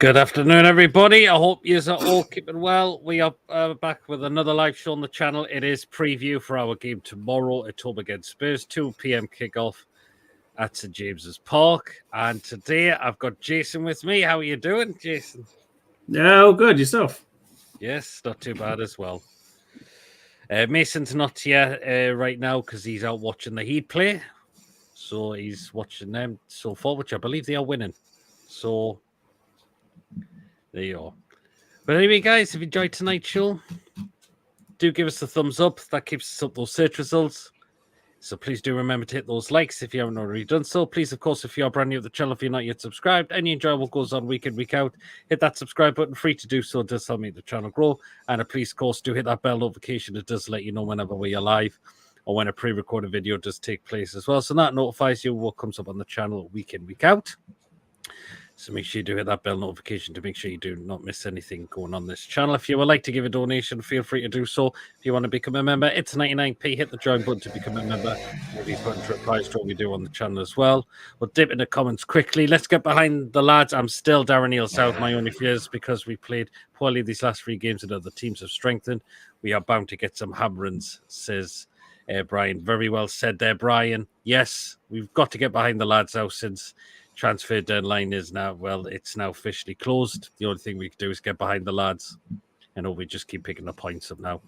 Good afternoon, everybody. I hope you are all keeping well. We are back with another live show on the channel. It is preview for our game tomorrow at home against Spurs, 2 p.m. kickoff at St James's Park. And today I've got Jason with me. How are you doing, Jason? Yeah, all good. Yourself? Yes, not too bad as well. Mason's not here right now because he's out watching the Heat play. So he's watching them so far, which I believe they are winning. So there you are. But anyway, guys, if you enjoyed tonight's show, do give us a thumbs up. That keeps us up those search results. So please do remember to hit those likes if you haven't already done so. Please, of course, if you are brand new to the channel, if you're not yet subscribed and you enjoy what goes on week in, week out, hit that subscribe button. Free to do so. It does help make the channel grow. And please, of course, do hit that bell notification. It does let you know whenever we are live or when a pre-recorded video does take place as well. So that notifies you what comes up on the channel week in, week out. So make sure you do hit that bell notification to make sure you do not miss anything going on this channel. If you would like to give a donation, feel free to do so. If you want to become a member, it's 99p. Hit the join button to become a member. These buttons replies to what we do on the channel as well. We'll dip in the comments quickly. Let's get behind the lads. I'm still Darren Neal's out. My only fear is because we played poorly these last 3 games and other teams have strengthened. We are bound to get some hammerings, says Brian. Very well said there, Brian. Yes, we've got to get behind the lads now since transfer deadline is now, well, it's now officially closed. The only thing we can do is get behind the lads and hope we just keep picking the points up now.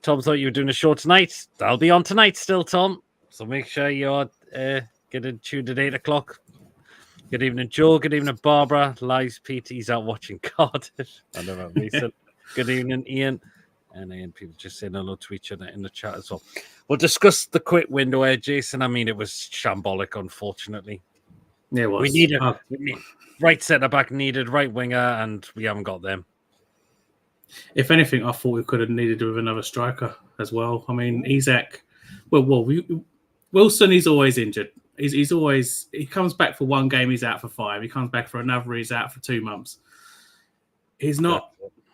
Tom thought you were doing a show tonight. I'll be on tonight still, Tom. So make sure you're getting tuned at 8 o'clock. Good evening, Joe. Good evening, Barbara. Lies Pete. He's out watching Cardiff. I know about Mason. Good evening, Ian. And Ian, people just saying hello to each other in the chat as well. We'll discuss the quick window here, Jason. I mean, it was shambolic, unfortunately. Yeah, it was. We need right centre back, needed right winger, and we haven't got them. If anything, I thought we could have needed with another striker as well. I mean, Isak. Wilson. He's always injured. He's always. He comes back for 1 game. He's out for 5. He comes back for another. He's out for 2 months. He's not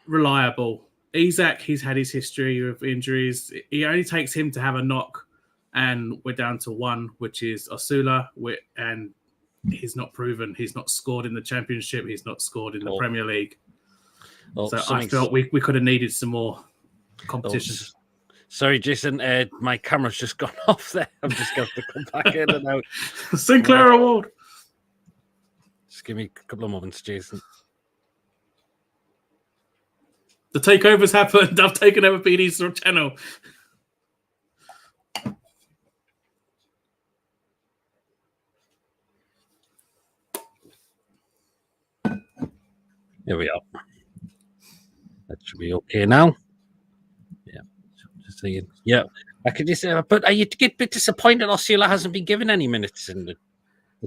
reliable. Isak. He's had his history of injuries. It only takes him to have a knock, and we're down to 1, which is Osula, and he's not proven. He's not scored in the Championship. He's not scored in the Premier League. So I felt we could have needed some more competition. Sorry, Jason. My camera's just gone off there. I'm just going to come back in and out. Sinclair Award. Just give me a couple of moments, Jason. The takeover's happened. I've taken over PD's channel. Here we are. That should be okay now. Yeah. Just saying. Yeah. I could just say, but are you a bit disappointed Osula hasn't been given any minutes in the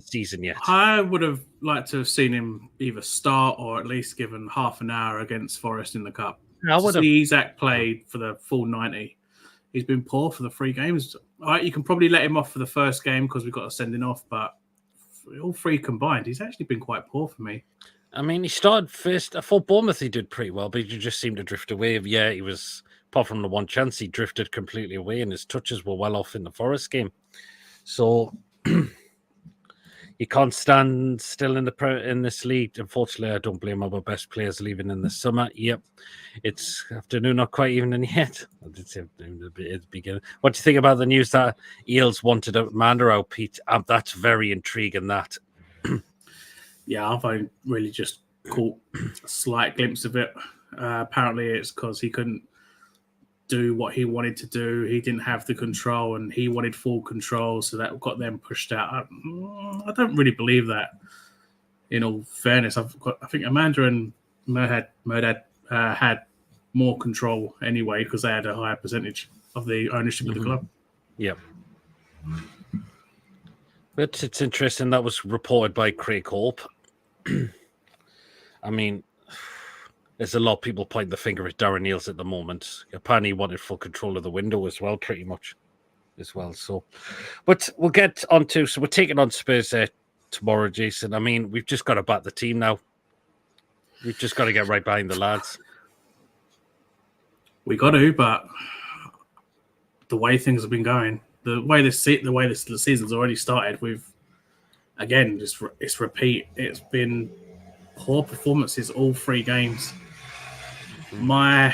season yet? I would have liked to have seen him either start or at least given half an hour against Forest in the Cup. I would have. Isak played for the full 90. He's been poor for the 3 games. All right, you can probably let him off for the first game because we've got to send him off, but all 3 combined, he's actually been quite poor for me. I mean, he started first. I thought Bournemouth he did pretty well, but he just seemed to drift away. Yeah, he was, apart from the 1 chance, he drifted completely away, and his touches were well off in the Forest game. So you can't stand still in this league. Unfortunately, I don't blame our best players leaving in the summer. Yep, it's afternoon, not quite evening yet. I did say afternoon at the beginning. What do you think about the news that Eels wanted a Mander out, Pete? That's very intriguing, that. Yeah, I've only really just caught a slight glimpse of it. Apparently, it's because he couldn't do what he wanted to do. He didn't have the control, and he wanted full control, so that got them pushed out. I don't really believe that. In all fairness, I think Amanda and Merdad had more control anyway because they had a higher percentage of the ownership of the club. Yep. But it's interesting that was reported by Craig Hope. I mean, there's a lot of people pointing the finger at Darren Neal's at the moment. Apparently, he wanted full control of the window as well, pretty much, as well. So, but we'll get on to. So we're taking on Spurs tomorrow, Jason. I mean, we've just got to back the team now. We've just got to get right behind the lads. We got to, but the way things have been going, the way the season's already started, we've again it's repeat. It's been poor performances all 3 games. I'm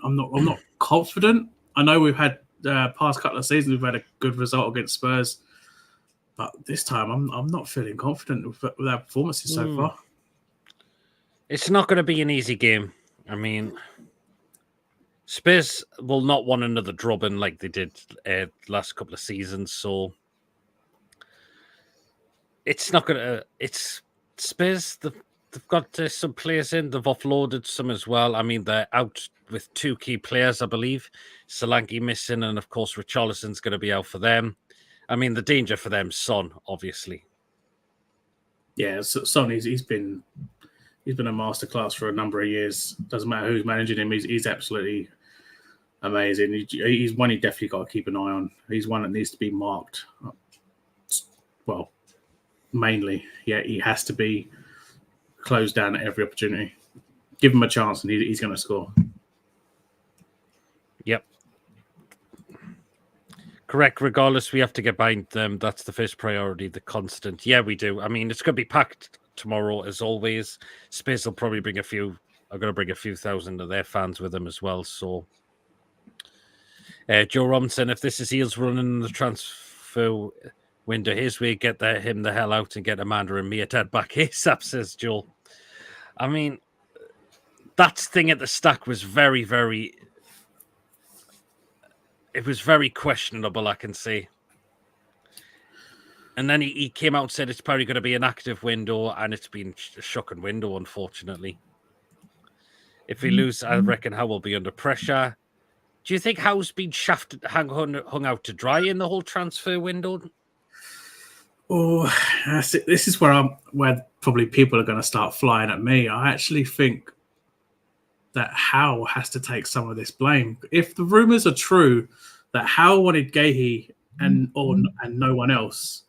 not confident. I know we've had past couple of seasons we've had a good result against Spurs, but this time I'm not feeling confident with our performances so far. It's not going to be an easy game. I mean, Spurs will not want another drubbing like they did last couple of seasons, so it's not going to. It's Spurs. They've got some players in. They've offloaded some as well. I mean, they're out with 2 key players, I believe. Solanke missing, and of course, Richarlison's going to be out for them. I mean, the danger for them, Son, obviously. Yeah, Son, he's been a masterclass for a number of years. Doesn't matter who's managing him. He's absolutely amazing. He's one you definitely got to keep an eye on. He's one that needs to be marked. Well, mainly, yeah, he has to be closed down at every opportunity. Give him a chance, and he's going to score. Yep. Correct. Regardless, we have to get behind them. That's the first priority, the constant. Yeah, we do. I mean, it's going to be packed tomorrow, as always. Spurs will probably bring a few thousand of their fans with them as well. So, Joe Robinson, if this is Eels running the transfer window his way, get him the hell out and get Amanda and Miatad back ASAP, says Joe. I mean, that thing at the stack was very, very... It was very questionable, I can say. And then he came out and said it's probably going to be an active window, and it's been a shocking window, unfortunately. If we lose, I reckon Howe will be under pressure. Do you think Howe's been hung out to dry in the whole transfer window? Oh, this is where probably people are going to start flying at me. I actually think that Howe has to take some of this blame. If the rumours are true that Howe wanted Gahey and no one else,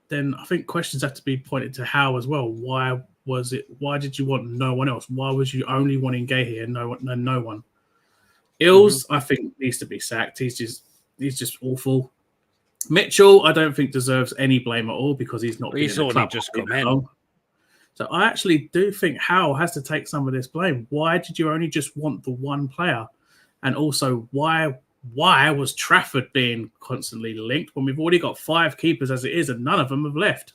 then I think questions have to be pointed to Howe as well. Why did you want no one else? Why was you only wanting Gahey and no one? Ills, I think, needs to be sacked. He's just awful. Mitchell, I don't think deserves any blame at all because he's not. He's only just come in. So I actually do think Howe has to take some of this blame. Why did you only just want the one player? And also, why was Trafford being constantly linked when we've already got 5 keepers as it is and none of them have left?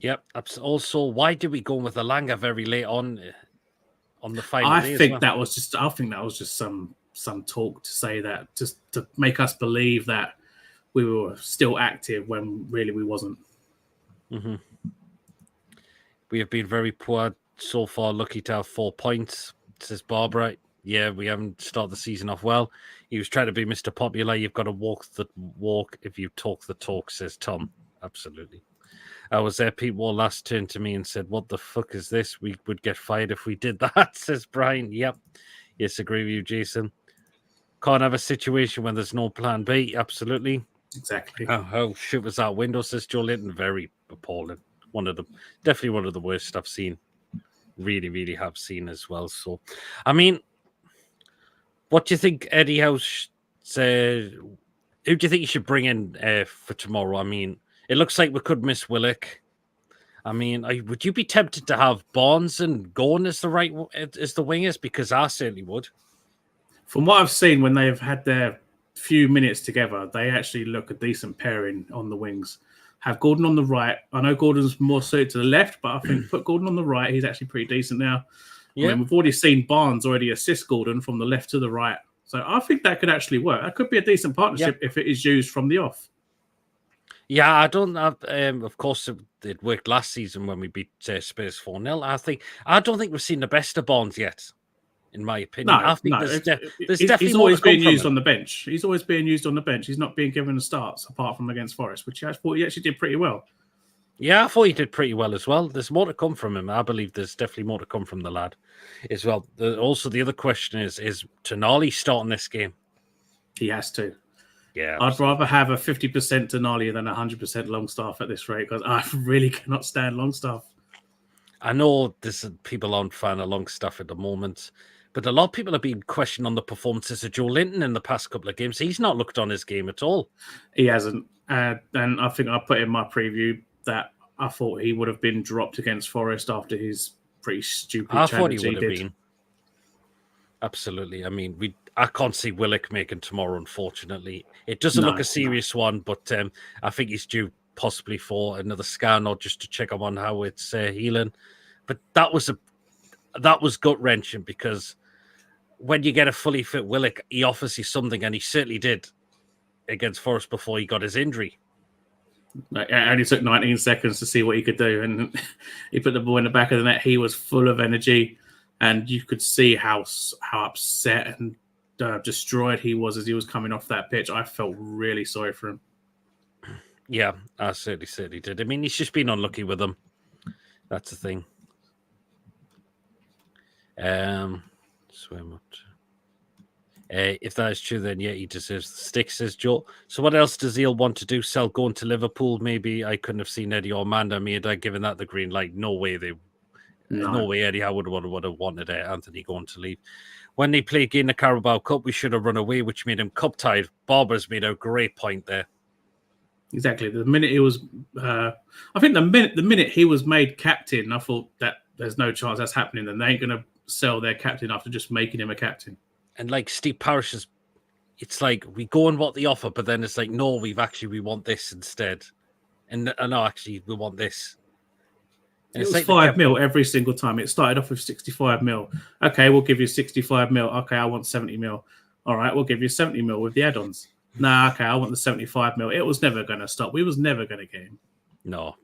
Yep. Also, why did we go with Alanga very late on the final day? I think that was just some talk to say that, just to make us believe that we were still active when really we wasn't. Mm-hmm. We have been very poor so far. Lucky to have 4 points, says Barbara. Yeah, we haven't started the season off well. He was trying to be Mr. Popular. You've got to walk the walk if you talk the talk, says Tom. Absolutely. I was there. Pete Wall last turned to me and said, "What the fuck is this? We would get fired if we did that," says Brian. Yep. Yes, agree with you, Jason. Can't have a situation when there's no plan B. Absolutely. Exactly. How shit was that window, says Joe Linton. Very appalling. Definitely one of the worst I've seen. Really, really have seen as well. So, I mean, what do you think Eddie House said? Who do you think you should bring in for tomorrow? I mean, it looks like we could miss Willock. I mean, would you be tempted to have Barnes and Gordon as the wingers? Because I certainly would. From what I've seen, when they've had their few minutes together, they actually look a decent pairing on the wings. Have Gordon on the right. I know Gordon's more suited to the left, but I think put Gordon on the right. He's actually pretty decent now. Yeah. I mean, we've already seen Barnes already assist Gordon from the left to the right. So I think that could actually work. That could be a decent partnership if it is used from the off. Yeah, I don't have. Of course, it worked last season when we beat Spurs 4-0. I don't think we've seen the best of Barnes yet, in my opinion. I think there's definitely he's always being used on the bench. He's always being used on the bench. He's not being given the starts apart from against Forest, which I thought he actually did pretty well. Yeah, I thought he did pretty well as well. There's more to come from him. I believe there's definitely more to come from the lad as well. Also, the other question is Tonali starting this game? He has to. Yeah, I'd rather have a 50% Tonali than 100% Longstaff at this rate because I really cannot stand Longstaff. I know people aren't fan of Longstaff at the moment, but a lot of people have been questioning on the performances of Joe Linton in the past couple of games. He's not looked on his game at all. He hasn't. And I think I put in my preview that I thought he would have been dropped against Forest after his pretty stupid I thought challenge he would have did. been. Absolutely. I mean, I can't see Willock making tomorrow, unfortunately. It doesn't look a serious one, but I think he's due possibly for another scan or just to check up on how it's healing. But that was gut wrenching because when you get a fully fit Willock, he offers you something, and he certainly did against Forest before he got his injury. Like, it only took 19 seconds to see what he could do, and he put the ball in the back of the net. He was full of energy, and you could see how upset and destroyed he was as he was coming off that pitch. I felt really sorry for him. Yeah, I certainly did. I mean, he's just been unlucky with them. That's the thing. Swim up. If that is true, then yeah, he deserves the stick, says Joe. So what else does Eel want to do? Sell going to Liverpool? Maybe I couldn't have seen Eddie or Amanda Made given that the green light. No way no way Eddie Howard would have wanted Anthony going to leave. When they played in the Carabao Cup, we should have run away, which made him cup tied. Barbara's made a great point there. Exactly. The minute he was, I think the minute he was made captain, I thought that there's no chance that's happening. Then they ain't going to sell their captain after just making him a captain. And like Steve Parish it's like we go on what they offer, but then it's like, no, we want this instead. And no, actually, we want this. And it was like 5 mil every single time. It started off with 65 mil. Okay, we'll give you 65 mil. Okay, I want 70 mil. All right, we'll give you 70 mil with the add-ons. Nah, okay, I want the 75 mil. It was never going to stop. We was never going to get him. No.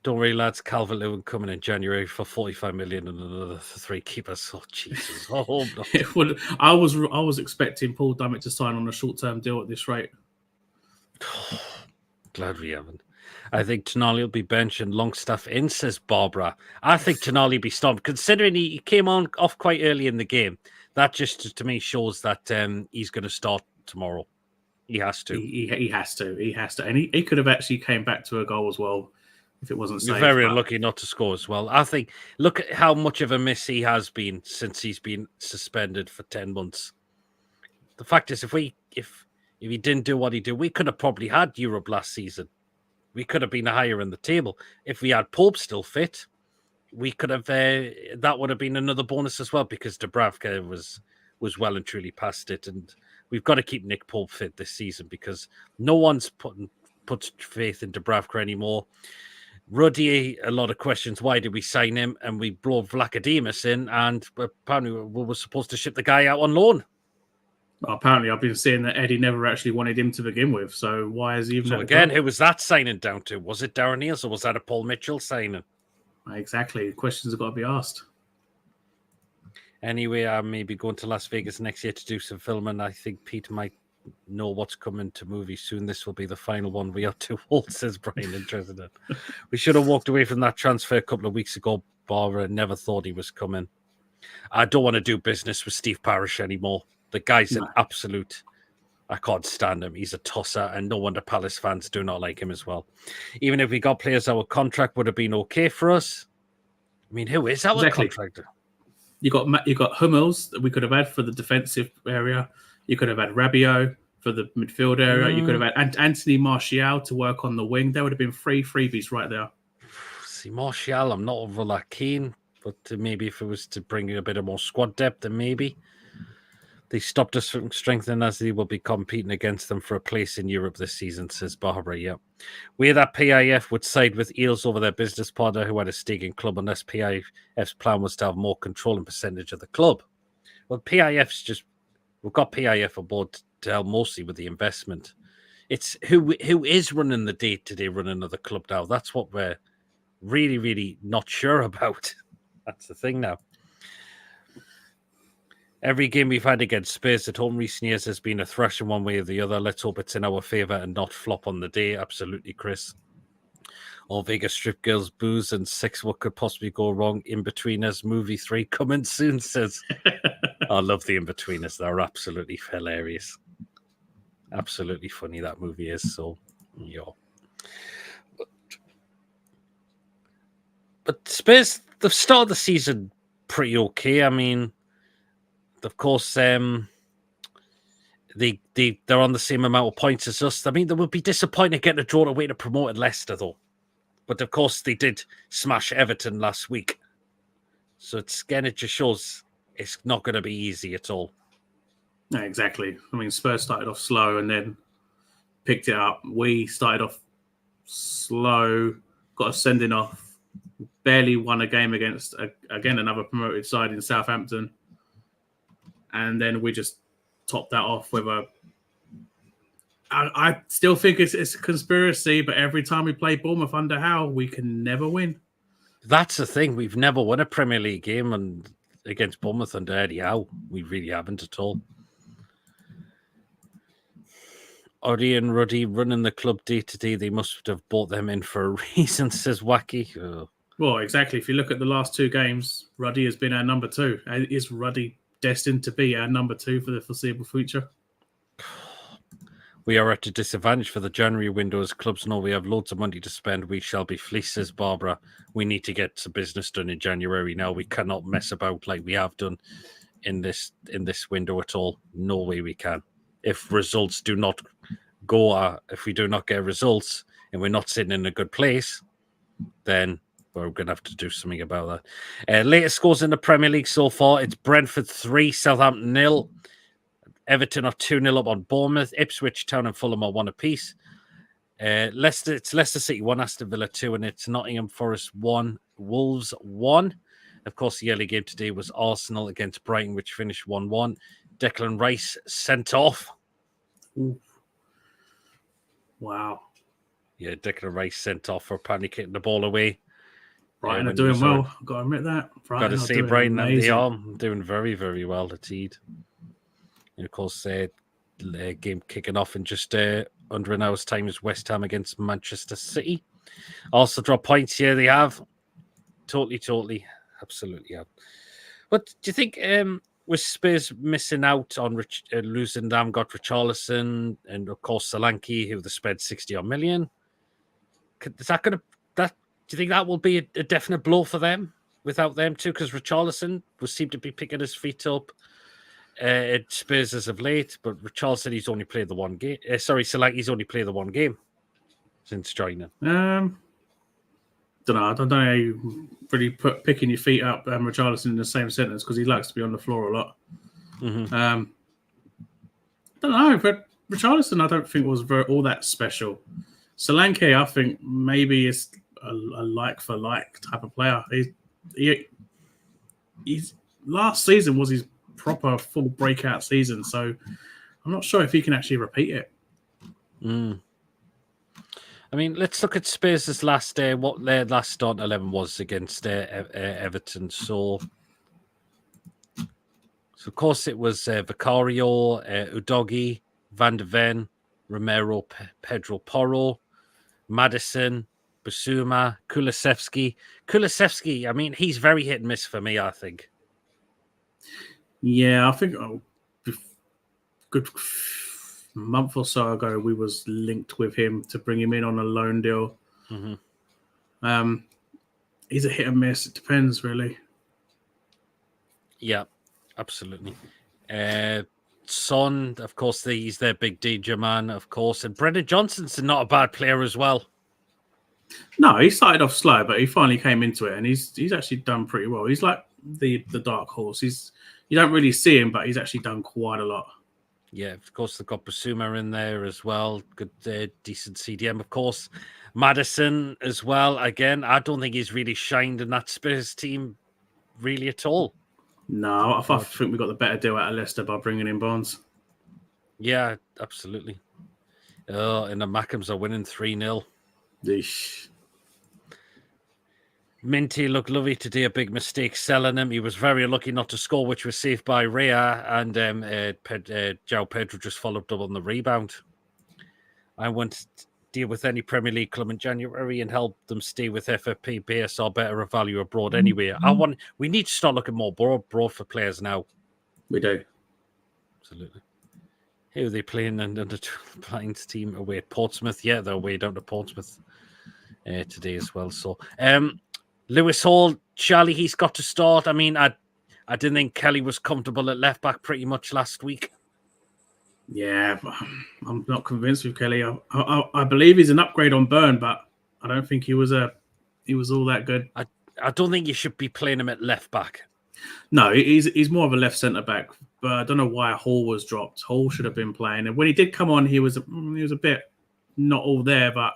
Don't worry, lads. Calvert-Lewin coming in January for 45 million and another 3 keepers. Oh, Jesus. Oh, no. I was expecting Paul Dummett to sign on a short-term deal at this rate. Glad we haven't. I think Tonali will be benched and Longstaff in, says Barbara. I think Tonali will be stopped, considering he came off quite early in the game. That just, to me, shows that he's going to start tomorrow. He has to. He has to. He has to. And he could have actually came back to a goal as well if it wasn't You're safe. very unlucky not to score as well. I think, look at how much of a miss he has been since he's been suspended for 10 months. The fact is, if he didn't do what he did, we could have probably had Europe last season. We could have been higher in the table. If we had Pope still fit, we could have, that would have been another bonus as well, because Dubravka was well and truly past it. And we've got to keep Nick Pope fit this season because no one's put faith in Dubravka anymore. Ruddy, a lot of questions. Why did we sign him? And we brought Vlachodimos in, and apparently we were supposed to ship the guy out on loan. Well, apparently, I've been seeing that Eddie never actually wanted him to begin with. So why is he even? So again, who was that signing down to? Was it Darren Eales or was that a Paul Mitchell signing? Exactly. Questions have got to be asked. Anyway, I may be going to Las Vegas next year to do some filming. I think Peter might know what's coming to movies soon. This will be the final one. We are too old, says Brian, interested in. We should have walked away from that transfer a couple of weeks ago. Barbara never thought he was coming. I don't want to do business with Steve Parish anymore. The guy's an absolute... I can't stand him. He's a tosser, and no wonder Palace fans do not like him as well. Even if we got players, our contract would have been okay for us. I mean, who is our contractor? You got Hummels that we could have had for the defensive area. You could have had Rabiot for the midfield area. You could have had Anthony Martial to work on the wing. There would have been 3 freebies right there. See, Martial, I'm not over that keen, but maybe if it was to bring in a bit of more squad depth, then maybe. They stopped us from strengthening as they will be competing against them for a place in Europe this season, says Barbara. Yeah. Where that PIF would side with Eels over their business partner who had a stake in club unless PIF's plan was to have more control and percentage of the club. Well, PIF's just... We've got PIF aboard to help mostly with the investment. It's who is running the day-to-day running of the club now. That's what we're really, really not sure about. That's the thing now. Every game we've had against Spurs at home recent years has been a thrashing one way or the other. Let's hope it's in our favour and not flop on the day. Absolutely, Chris. All Vegas strip girls, booze, and sex. What could possibly go wrong? In-Betweeners movie 3 coming soon, says... I love the In-Betweeners. They're absolutely hilarious. Absolutely funny, that movie is. So, yeah. But Spurs, the start of the season, pretty okay. I mean... Of course, they they're on the same amount of points as us. I mean, they would be disappointed getting a draw away to promoted Leicester, though. But of course, they did smash Everton last week. So it just shows it's not going to be easy at all. No, exactly. I mean, Spurs started off slow and then picked it up. We started off slow, got a sending off, barely won a game against, again, another promoted side in Southampton. And then we just topped that off with a... I still think it's a conspiracy, but every time we play Bournemouth under Howe, we can never win. That's the thing. We've never won a Premier League game against Bournemouth under Eddie Howe. We really haven't at all. Oddy and Ruddy running the club day to day. They must have bought them in for a reason, says Wacky. Oh. Well, exactly. If you look at the last 2 games, Ruddy has been our number 2. Is Ruddy destined to be our number 2 for the foreseeable future? We are at a disadvantage for the January window as clubs know we have loads of money to spend. We shall be fleeced, says Barbara. We need to get some business done in January now. We cannot mess about like we have done in this window at all. No way we can. If results do not go, if we do not get results and we're not sitting in a good place, then we're going to have to do something about that. Latest scores in the Premier League so far, it's Brentford 3, Southampton 0. Everton are 2-0 up on Bournemouth. Ipswich Town and Fulham are 1 apiece. It's Leicester City 1, Aston Villa 2, and it's Nottingham Forest 1, Wolves 1. Of course, the early game today was Arsenal against Brighton, which finished 1-1. Declan Rice sent off. Ooh. Wow. Yeah, Declan Rice sent off for apparently kicking the ball away. Brighton are doing well. I've got to admit that. Got to say, Brighton, they are doing very, very well indeed. And of course, game kicking off in just under an hour's time is West Ham against Manchester City. Also drop points here. They have. Totally. Absolutely have. But do you think with Spurs missing out on losing them, got Richarlison and of course Solanke, who they spent 60 million. Is that going to do you think that will be a definite blow for them without them too? Because Richarlison will seem to be picking his feet up at Spurs as of late, but Richarlison he's only played the one game. Solanke's only played the one game since joining. Don't know. I don't know how you really picking your feet up Richarlison in the same sentence because he likes to be on the floor a lot. Mm-hmm. Don't know, but Richarlison I don't think was all that special. Solanke I think maybe is a like for like type of player. He's last season was his proper full breakout season, so I'm not sure if he can actually repeat it. I mean, let's look at Spurs' last what their last start 11 was against Everton. So of course it was Vicario, Udogie, Van de Ven, Romero, Pedro Porro, Maddison, Basuma, Kulusevski. Kulusevski, I mean, he's very hit and miss for me, I think. Yeah, I think good month or so ago, we was linked with him to bring him in on a loan deal. Mm-hmm. He's a hit and miss. It depends, really. Yeah, absolutely. Son, of course, he's their big danger man, of course. And Brendan Johnson's not a bad player as well. No, he started off slow, but he finally came into it, and he's actually done pretty well. He's like the dark horse. You don't really see him, but he's actually done quite a lot. Yeah, of course, they've got Basuma in there as well. Good, decent CDM, of course. Maddison as well. Again, I don't think he's really shined in that Spurs team really at all. No, I think we got the better deal out of Leicester by bringing in Barnes. Yeah, absolutely. Oh, and the Mackhams are winning 3-0. Eesh. Minty looked lovely today. A big mistake selling him. He was very lucky not to score, which was saved by Rhea. And João Pedro just followed up on the rebound. I want to deal with any Premier League club in January and help them stay with FFP, BSR, better a value abroad anyway. We need to start looking more broad for players now. We do. Absolutely. Who are they playing under the Blinds team away at Portsmouth? Yeah, they're away down to Portsmouth today as well. So, Lewis Hall, Charlie, he's got to start. I mean, I didn't think Kelly was comfortable at left back pretty much last week. Yeah, I'm not convinced with Kelly. I believe he's an upgrade on Byrne, but I don't think he was all that good. I don't think you should be playing him at left back. No, he's more of a left centre back. But I don't know why Hall was dropped. Hall should have been playing, and when he did come on, he was a bit not all there. But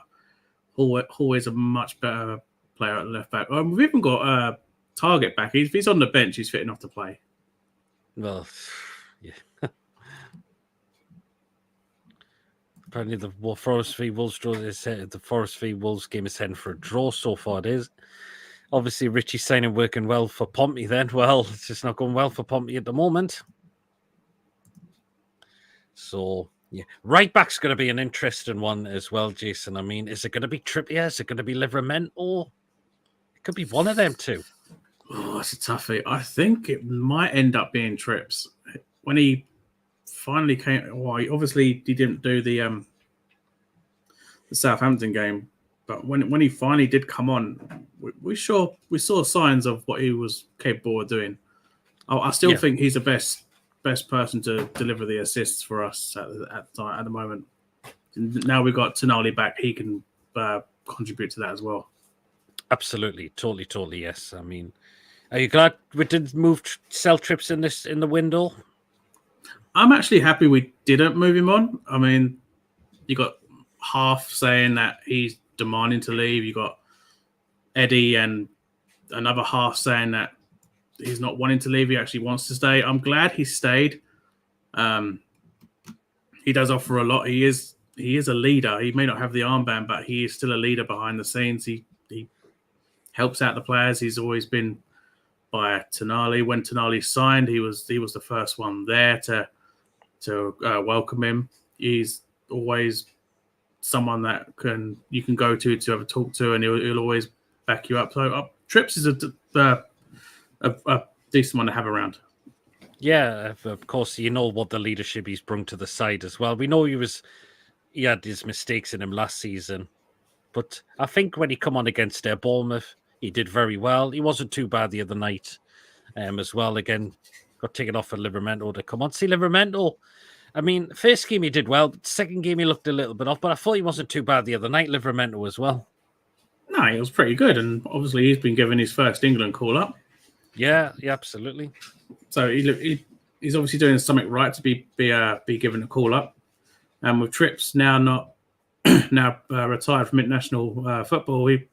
Hall is a much better player at left back. We've even got Target back. If he's on the bench, he's fit enough to play. Well, yeah. Apparently, the Forest v Wolves draw is the Forest v Wolves game is heading for a draw so far. It is obviously Richie signing working well for Pompey. Then, well, it's just not going well for Pompey at the moment. So, yeah, right back's going to be an interesting one as well, Jason. I mean, is it going to be Trippier? Is it going to be Livramento? It could be one of them two. Oh, that's a toughie. I think it might end up being Trips when he finally came. Well, obviously he didn't do the Southampton game, but when he finally did come on, we saw signs of what he was capable of doing. I still think he's the best person to deliver the assists for us at the moment. Now we've got Tonali back; he can contribute to that as well. Absolutely, totally, yes. I mean, are you glad we didn't sell Trips in the window? I'm actually happy we didn't move him on. I mean, you got half saying that he's demanding to leave. You got Eddie and another half saying that he's not wanting to leave. He actually wants to stay. I'm glad he stayed. He does offer a lot. He is a leader. He may not have the armband, but he is still a leader behind the scenes. He helps out the players. He's always been by Tonali. When Tonali signed, he was the first one there to welcome him. He's always someone that you can go to have a talk to, and he'll always back you up. So Trips is a decent one to have around. Yeah, of course, you know what the leadership he's brought to the side as well. We know he had his mistakes in him last season, but I think when he come on against Bournemouth, he did very well. He wasn't too bad the other night as well. Again, got taken off for Livramento to come on. See, Livramento, I mean, first game he did well. Second game he looked a little bit off, but I thought he wasn't too bad the other night, Livramento as well. No, he was pretty good, and obviously he's been given his first England call-up. Yeah, absolutely. So he's obviously doing something right to be given a call-up. And with Trips now retired from international football, we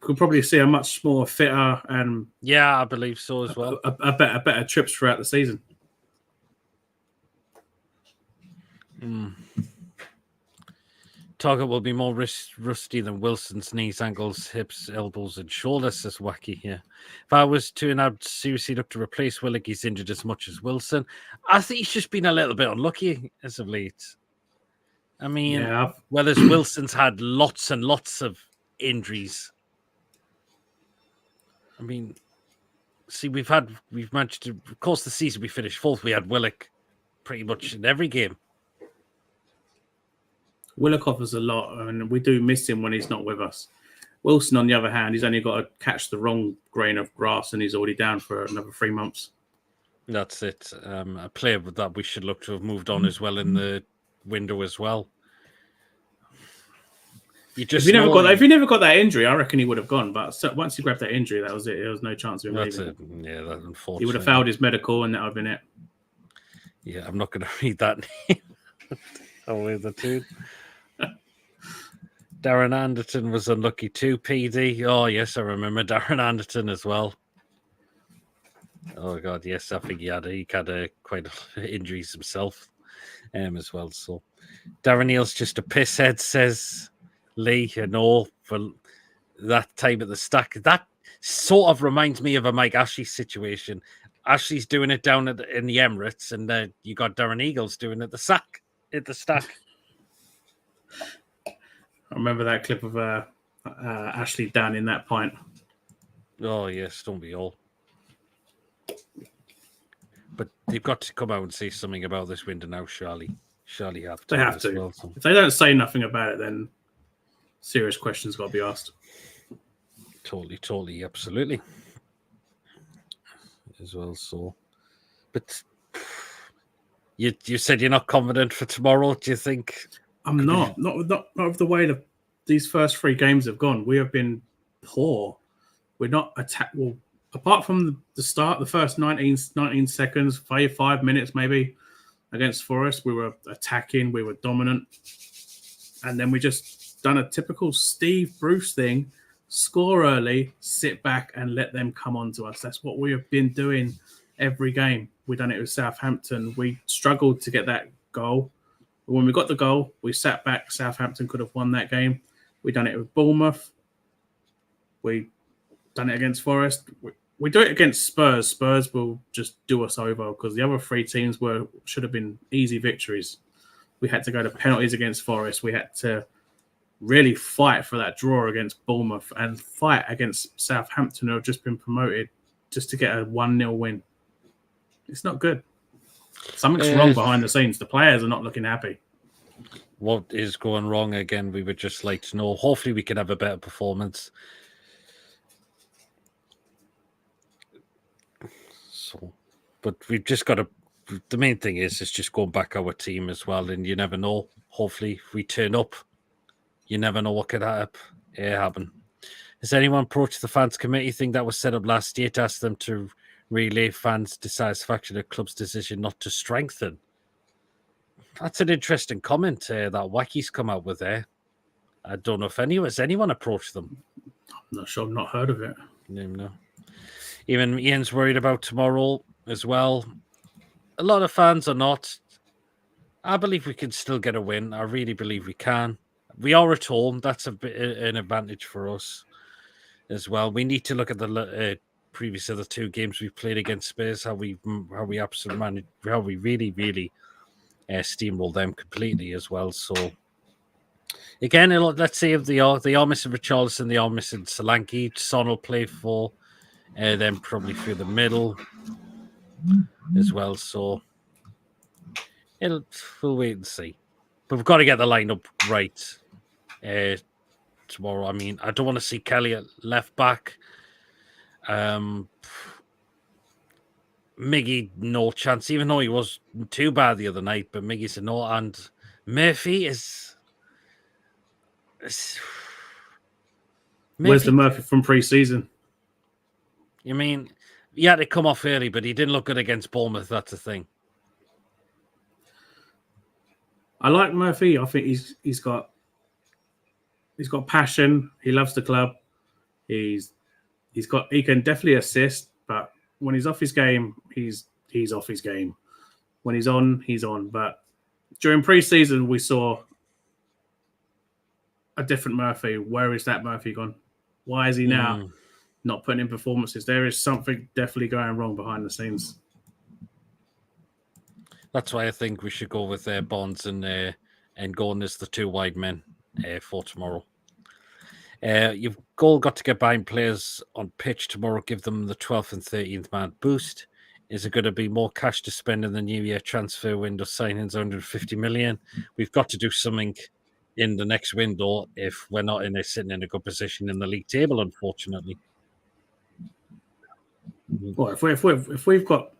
could probably see a much more fitter and I believe so as well. A better Trips throughout the season. Target will be more rusty than Wilson's knees, ankles, hips, elbows, and shoulders, says Wacky here. If I was to now seriously look to replace Willock, he's injured as much as Wilson. I think he's just been a little bit unlucky as of late. I mean, whereas Wilson's had lots and lots of injuries. I mean, see, we've managed to, of course, the season we finished fourth. We had Willock pretty much in every game. Willock offers a lot, and we do miss him when he's not with us. Wilson, on the other hand, he's only got to catch the wrong grain of grass, and he's already down for another 3 months. That's it. A player that we should look to have moved on as well in the window as well. If he never got that injury, I reckon he would have gone. But once he grabbed that injury, that was it. There was no chance of him leaving. That's it. Yeah, that unfortunately. He would have failed his medical, and that would have been it. Yeah, I'm not going to read that name. Only the two. Darren Anderton was unlucky too, PD. Oh, yes, I remember Darren Anderton as well. Oh, God, yes, I think he had quite injuries himself as well. So, Darren Neal's just a pisshead, says Lee, for that time at the stack. That sort of reminds me of a Mike Ashley situation. Ashley's doing it down in the Emirates, and you got Darren Eagles doing it at the stack. I remember that clip of Ashley down in that pint. Oh, yes, don't we all? But they've got to come out and say something about this window now, surely. Surely have to. They have to. Well, so. If they don't say nothing about it, then serious questions got to be asked. Totally, absolutely. As well, so. But You said you're not confident for tomorrow. Do you think? I'm not of the way that these first 3 games have gone. We have been poor. We're not well, apart from the start, the first 19 seconds, 5 minutes maybe against Forest, we were attacking, we were dominant, and then we just done a typical Steve Bruce thing: score early, sit back, and let them come on to us. That's what we have been doing every game. We done it with Southampton. We struggled to get that goal. But when we got the goal, we sat back. Southampton could have won that game. We done it with Bournemouth. We done it against Forest. We do it against Spurs. Spurs will just do us over because the other 3 teams should have been easy victories. We had to go to penalties against Forest. We had to really fight for that draw against Bournemouth and fight against Southampton, who have just been promoted, just to get a 1-0 win. It's not good. Something's wrong behind the scenes. The players are not looking happy. What is going wrong again? We would just like to know. Hopefully we can have a better performance. So, but we've just got to. The main thing is just going back our team as well, and you never know. Hopefully, if we turn up, you never know what could happen. Has anyone approached the fans committee thing that was set up last year to ask them to relay fans' dissatisfaction at the club's decision not to strengthen? That's an interesting comment that Wacky's come out with there. I don't know if anyone approached them. I'm not sure. I've not heard of it. No. Even Ian's worried about tomorrow as well. A lot of fans are not. I believe we can still get a win. I really believe we can. We are at home. That's an advantage for us as well. We need to look at the previous other 2 games we played against Spurs. How we absolutely managed. How we really steamrolled them completely as well. So again, let's see if they are missing Richarlison, they are missing Solanke. Son will play for them probably through the middle as well. So we'll wait and see. But we've got to get the lineup right tomorrow. I mean, I don't want to see Kelly at left back. Miggy, no chance, even though he was too bad the other night. But Miggy's a no, and Murphy is. Where's the Murphy from pre-season? You mean he had to come off early, but he didn't look good against Bournemouth. That's the thing. I like Murphy. I think he's got passion. He loves the club. He can definitely assist, but when he's off his game, he's off his game. When he's on, he's on. But during pre-season, we saw a different Murphy. Where is that Murphy gone? Why is he now not putting in performances? There is something definitely going wrong behind the scenes. That's why I think we should go with Bonds and going as the 2 wide men for tomorrow. You've got to get behind players on pitch tomorrow. Give them the 12th and 13th man boost. Is it going to be more cash to spend in the new year transfer window signings, 150 million? We've got to do something in the next window if we're not sitting in a good position in the league table, unfortunately. Well, if we've got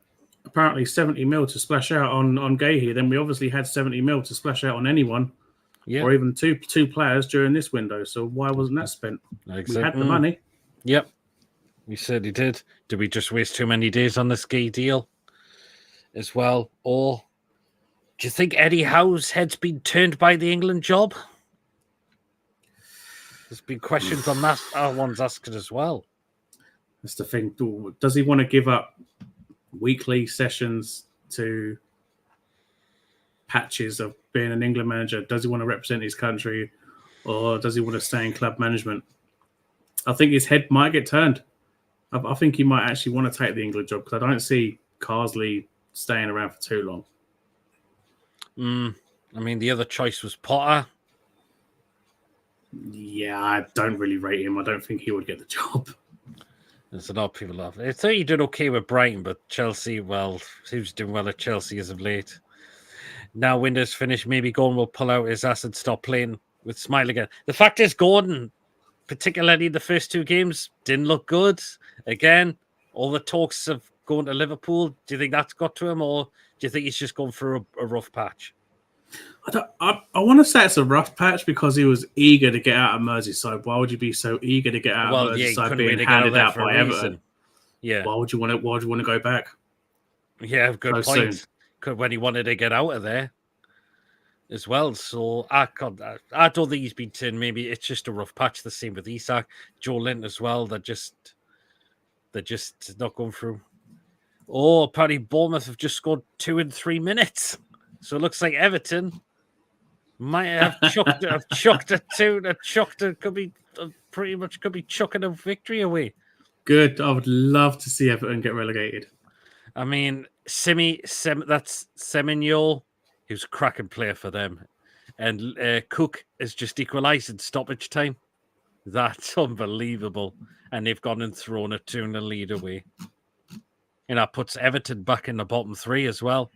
apparently 70 mil to splash out on Gahey, then we obviously had 70 mil to splash out on anyone, or even two players during this window. So why wasn't that spent? Exactly. We had the money. Yep, we certainly did. Did we just waste too many days on this Gahey deal as well? Or do you think Eddie Howe's head's been turned by the England job? There's been questions on that. One's asking as well. That's the thing. Does he want to give up weekly sessions to patches of being an England manager? Does he want to represent his country, or does he want to stay in club management? I think his head might get turned. I think he might actually want to take the England job because I don't see Carsley staying around for too long. I mean, the other choice was Potter. Yeah, I don't really rate him. I don't think he would get the job. There's a lot of people laughing. I thought he did okay with Brighton, but Chelsea, well, he was doing well at Chelsea as of late. Now window's finished. Maybe Gordon will pull out his ass and stop playing with Smile again. The fact is, Gordon, particularly the first 2 games, didn't look good. Again, all the talks of going to Liverpool? Do you think that's got to him, or do you think he's just gone through a rough patch? I want to say it's a rough patch because he was eager to get out of Merseyside. Why would you be so eager to get out of Merseyside being handed out by Everton? Yeah. Why would you want to go back? Yeah, good point. When he wanted to get out of there as well. So I don't think he's been turned. Maybe it's just a rough patch. The same with Isak, Joe Lint as well. They're just not going through. Oh, apparently Bournemouth have just scored 2 in 3 minutes. So it looks like Everton might have chucked could be pretty much chucking a victory away. Good. I would love to see Everton get relegated. I mean, that's Semenyo, who's a cracking player for them, and Cook has just equalised in stoppage time. That's unbelievable, and they've gone and thrown a 2-0 lead away. And that puts Everton back in the bottom 3 as well,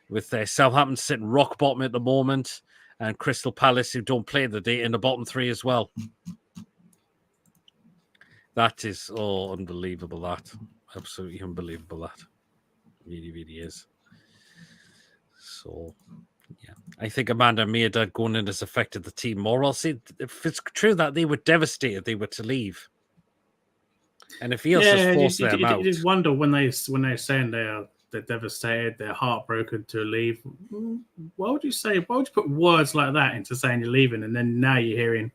with Southampton sitting rock bottom at the moment, and Crystal Palace, who don't play the day, in the bottom 3 as well. That is unbelievable. That absolutely unbelievable. That really, really is. So, yeah, I think Amanda Meada going in has affected the team more. I'll say if it's true that they were devastated, they were to leave. And if he also forced them out, you just wonder when they're saying they're devastated, they're heartbroken to leave. Why would you put words like that into saying you're leaving, and then now you're hearing,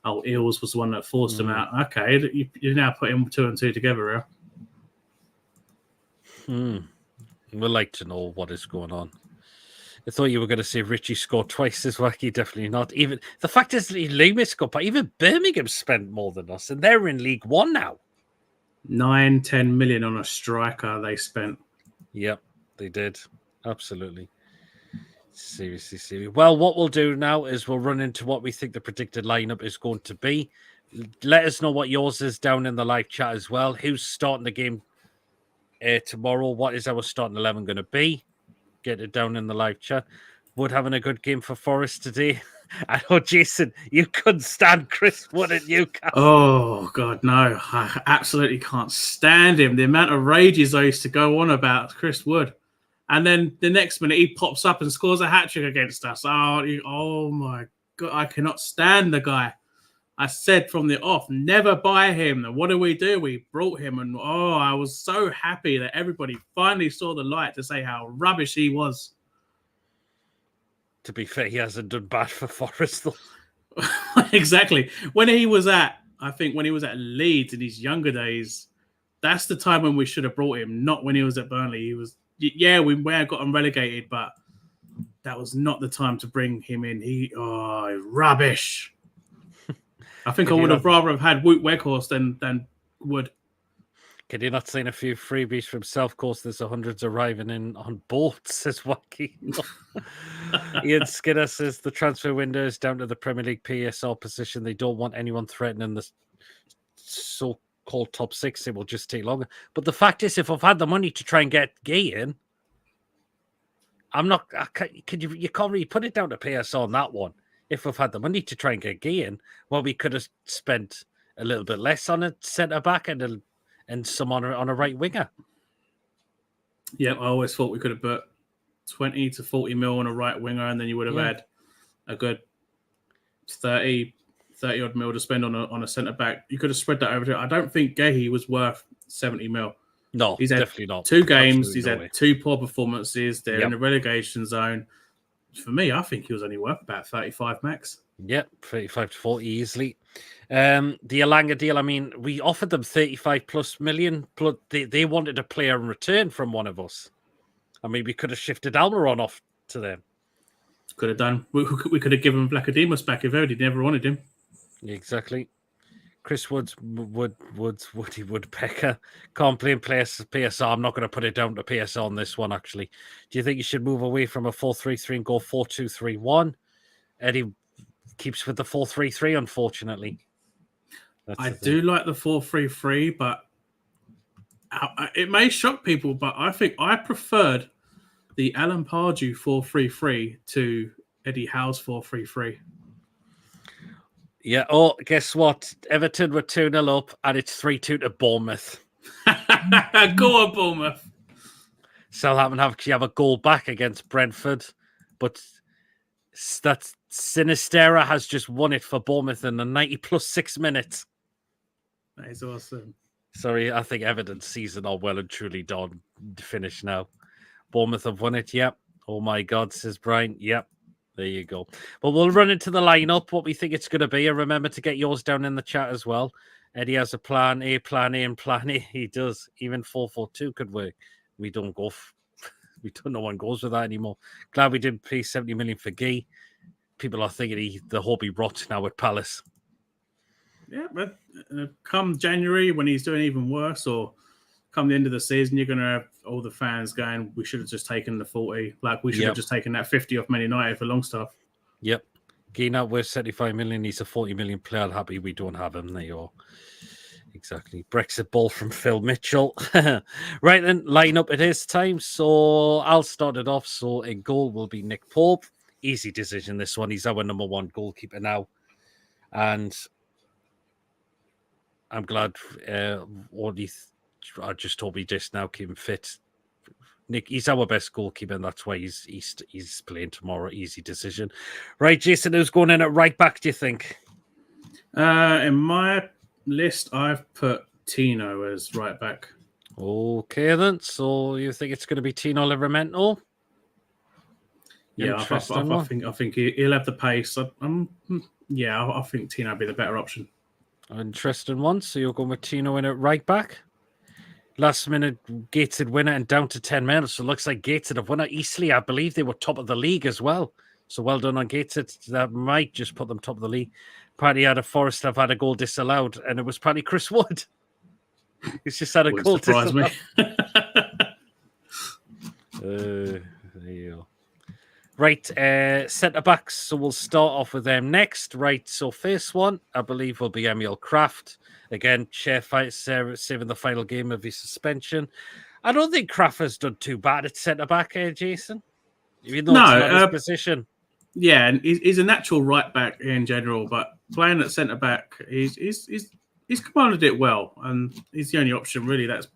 "Oh, Eels was the one that forced them out." Okay, you're now putting 2 and 2 together. We'd like to know what is going on. I thought you were going to say Richie scored twice this wacky. Definitely not. Even the fact is, Loomis got, but even Birmingham spent more than us, and they're in League One now. 9-10 million on a striker they spent. Yep, they did. Absolutely. Seriously. Well, what we'll do now is we'll run into what we think the predicted lineup is going to be. Let us know what yours is down in the live chat as well. Who's starting the game tomorrow? What is our starting 11 going to be? Get it down in the live chat. Wood having a good game for Forest today. I know, Jason, you couldn't stand Chris Wood at Newcastle. Oh, God, no. I absolutely can't stand him. The amount of rages I used to go on about Chris Wood. And then the next minute, he pops up and scores a hat-trick against us. Oh, my God. I cannot stand the guy. I said from the off, never buy him. And what do? We brought him. And, I was so happy that everybody finally saw the light to say how rubbish he was. To be fair, he hasn't done bad for Forest, though. Exactly. When he was at Leeds in his younger days, that's the time when we should have brought him, not when he was at Burnley. We may have got him relegated, but that was not the time to bring him in. Rubbish. I think I would have rather have had Wout Weghorst than Wood. Can you not sign a few freebies from South Coast? There's hundreds arriving in on boats, says Wacky. Ian Skinner says the transfer window is down to the Premier League PSL position. They don't want anyone threatening the so-called top 6. It will just take longer. But the fact is, if I've had the money to try and get Gay in, you can't really put it down to PSL on that one. If we've had the money to try and get Gay in, well, we could have spent a little bit less on a centre-back and some on a right winger. Yeah, I always thought we could have put 20 to 40 mil on a right winger, and then you would have had a good 30 odd mil to spend on a centre back. You could have spread that over. I don't think Gehi was worth 70 mil. No, he's had definitely not. 2 games. He's had 2 poor performances. They're in the relegation zone. For me, I think he was only worth about 35 max. Yep, 35 to 40 easily. The Elanga deal, I mean, we offered them 35 plus million. Plus they wanted a player in return from one of us. I mean, we could have shifted Almiron off to them. Could have done. We could have given Vlachodimos back if Erdi never wanted him. Exactly. Chris Woody Woodpecker can't play in PSR. I'm not going to put it down to PSR on this one, actually. Do you think you should move away from a 4-3-3 and go 4-2-3-1? Eddie keeps with the 4-3-3, unfortunately. I do like the 4-3-3, but it may shock people, but I think I preferred the Alan Pardew 4-3-3 to Eddie Howe's 4-3-3. Yeah. Oh, guess what? Everton were 2-0 up, and it's 3-2 to Bournemouth. Go on, Bournemouth. Southampton actually have a goal back against Brentford, but that Sinistera has just won it for Bournemouth in the 90 plus 6 minutes. That is awesome. Sorry, I think Everton's season are well and truly done. Finished now. Bournemouth have won it, yep. Oh my God, says Brian. Yep, there you go. But we'll run into the lineup, what we think it's going to be. And remember to get yours down in the chat as well. Eddie has a plan A, and plan A. He does. Even 4-4-2 could work. We don't go. No one goes with that anymore. Glad we didn't pay 70 million for Gee. People are thinking the hope he rots now at Palace. Yeah, but come January when he's doing even worse, or come the end of the season, you're going to have all the fans going, we should have just taken the 40. Like, we should have just taken that 50 off Man United for Longstaff. Yep. Gee, now worth 75 million. He's a 40 million player. Happy we don't have him. There you are. Exactly. Brexit ball from Phil Mitchell. Right then, line up it is time. So I'll start it off. So in goal will be Nick Pope. Easy decision, this one. He's our number one goalkeeper now. And I'm glad I just hope he just now keep him fit. Nick, he's our best goalkeeper, and that's why he's playing tomorrow. Easy decision. Right, Jason, who's going in at right back, do you think? In my list, I've put Tino as right back. Okay, then. So you think it's going to be Tino Livramento? Yeah, I think he'll have the pace. I think Tino will be the better option. Interesting one. So you're going with Tino in at right back? Last minute Gateshead winner and down to 10 minutes. So it looks like Gateshead have won it easily. I believe they were top of the league as well. So well done on Gateshead. That might just put them top of the league. Apparently out of Forest have had a goal disallowed, and it was probably Chris Wood. He's just had a goal disallowed. There you go. Right, centre-backs. So we'll start off with them next. Right, so first one, I believe, will be Emil Kraft. Again, saving the final game of his suspension. I don't think Kraft has done too bad at centre-back, Jason. Even though it's not his position. Yeah, and he's a natural right-back in general, but playing at centre-back, he's commanded it well, and he's the only option, really, that's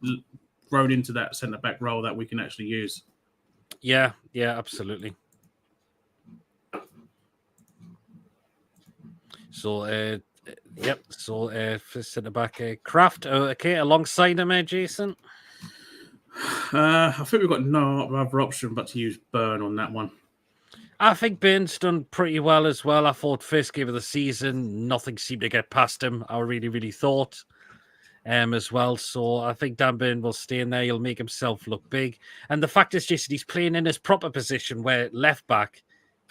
grown into that centre-back role that we can actually use. Yeah, absolutely. So, for centre back, Kraft. Okay, alongside him, Jason. I think we've got no other option but to use Burn on that one. I think Burns done pretty well as well. I thought first game of the season, nothing seemed to get past him. I really thought as well. So I think Dan Burn will stay in there. He'll make himself look big. And the fact is, Jason, he's playing in his proper position where left back,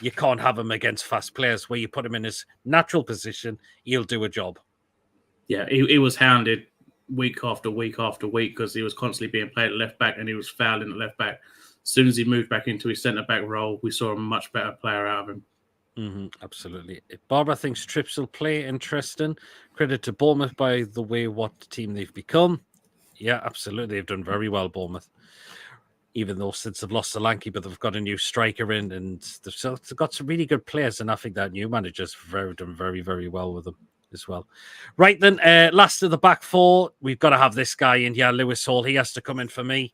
you can't have him against fast players. Where you put him in his natural position, he'll do a job. Yeah, he was hounded week after week after week because he was constantly being played at left back and he was fouling at left back. As soon as he moved back into his centre back role, we saw a much better player out of him. Absolutely. Barbara thinks trips will play interesting. Credit to Bournemouth by the way what team they've become. Yeah, absolutely. They've done very well, Bournemouth. Even though since they've lost Solanke, but they've got a new striker in and they've got some really good players. And I think that new manager's done very well with them as well. Right then, last of the back four, we've got to have this guy in here, Lewis Hall. He has to come in for me.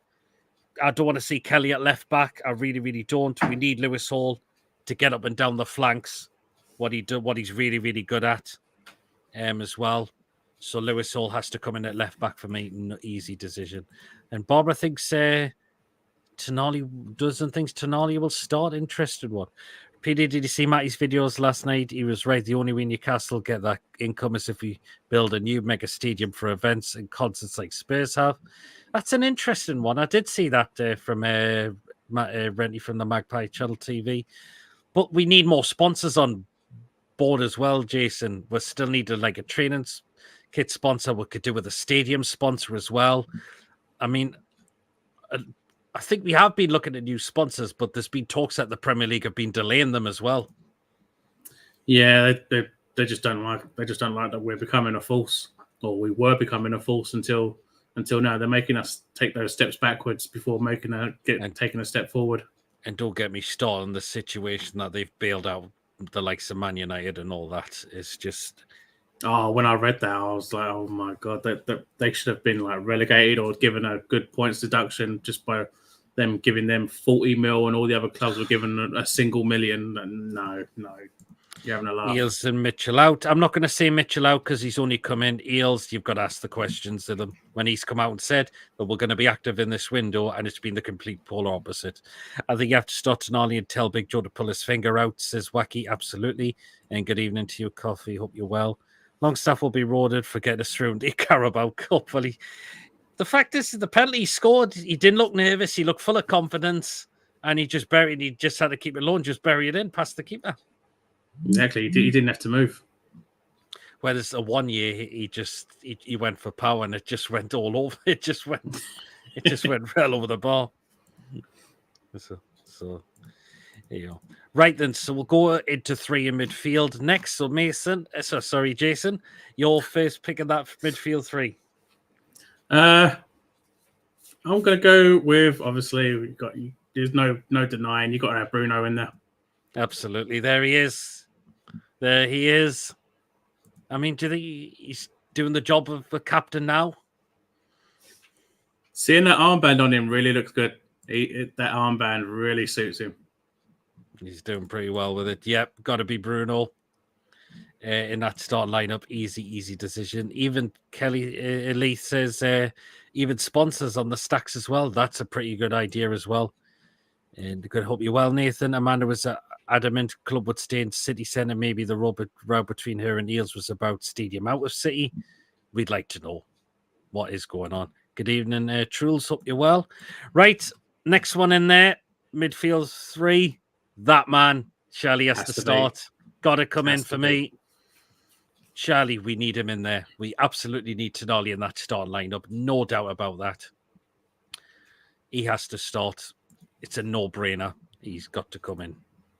I don't want to see Kelly at left back. I really don't. We need Lewis Hall to get up and down the flanks. What he's really good at, as well. So Lewis Hall has to come in at left back for me. No, easy decision. And Barbara thinks Tonali doesn't think Tonali will start. Interested one. PD, did you see Matty's videos last night? He was right. The only way Newcastle get that income is if we build a new mega stadium for events and concerts like Spurs have. That's an interesting one. I did see that from Renty from the Magpie Channel TV. But we need more sponsors on board as well, Jason. We still need like a training kit sponsor. We could do with a stadium sponsor as well. I mean, I think we have been looking at new sponsors, but there's been talks that the Premier League have been delaying them as well. Yeah, they just don't like that we're becoming a force, or we were becoming a force until now. They're making us take those steps backwards before taking a step forward. And don't get me started on the situation that they've bailed out the likes of Man United and all that. It's just Oh, when I read that, I was like, oh my God, they should have been like relegated or given a good points deduction just by them giving them 40 mil and all the other clubs were given a single million. No, you're having a laugh. Eels and Mitchell out. I'm not going to say Mitchell out because he's only come in. Eels, you've got to ask the questions to them. When he's come out and said that we're going to be active in this window, and it's been the complete polar opposite. I think you have to start Tonali and tell Big Joe to pull his finger out, says Wacky. Absolutely. And good evening to you, Coffee. Hope you're well. Longstaff will be rewarded for getting us through into the Carabao Cup. Well, the fact is, the penalty he scored, he didn't look nervous. He looked full of confidence, and he just had to keep it low and just bury it in past the keeper. Exactly. He didn't have to move. Whereas the 1 year he went for power and it just went all over. It just went well over the bar. So there you go. Right then, so we'll go into 3 in midfield next. So Jason, your first pick of that midfield 3. I'm gonna go with, obviously there's no denying you got to have Bruno in there. Absolutely. There he is. There he is. I mean, do you think he's doing the job of the captain now? Seeing that armband on him really looks good. That armband really suits him. He's doing pretty well with it. Yep, got to be Bruno in that start lineup. Easy decision. Even Kelly Elite says even sponsors on the stacks as well. That's a pretty good idea as well. And good, hope you're well, Nathan. Amanda was adamant club would stay in City Centre. Maybe the row between her and Eels was about stadium out of City. We'd like to know what is going on. Good evening, Truls. Hope you're well. Right, next one in there, midfield 3. That man, Charlie has to start. Got to come in for me. Charlie, we need him in there. We absolutely need Tonali in that start lineup. No doubt about that. He has to start. It's a no-brainer. He's got to come in.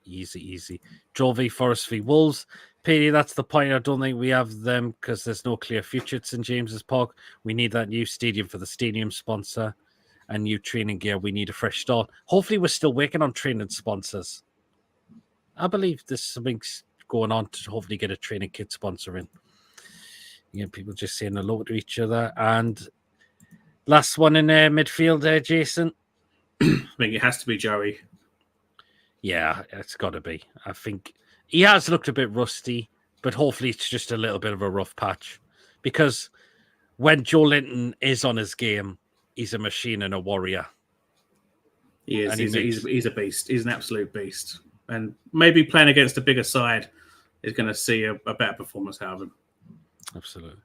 Easy. Joe v Forest v Wolves. Pity, that's the point. I don't think we have them because there's no clear future at St James's Park. We need that new stadium for the stadium sponsor and new training gear. We need a fresh start. Hopefully, we're still working on training sponsors. I believe there's something going on to hopefully get a training kit sponsor in. People just saying hello to each other. And last one in midfield there, Jason. I think it has to be Joey. Yeah, it's got to be. I think he has looked a bit rusty, but hopefully it's just a little bit of a rough patch. Because when Joe Linton is on his game, he's a machine and a warrior. He is. He's a beast. He's an absolute beast. And maybe playing against a bigger side is going to see a better performance out of him. Absolutely.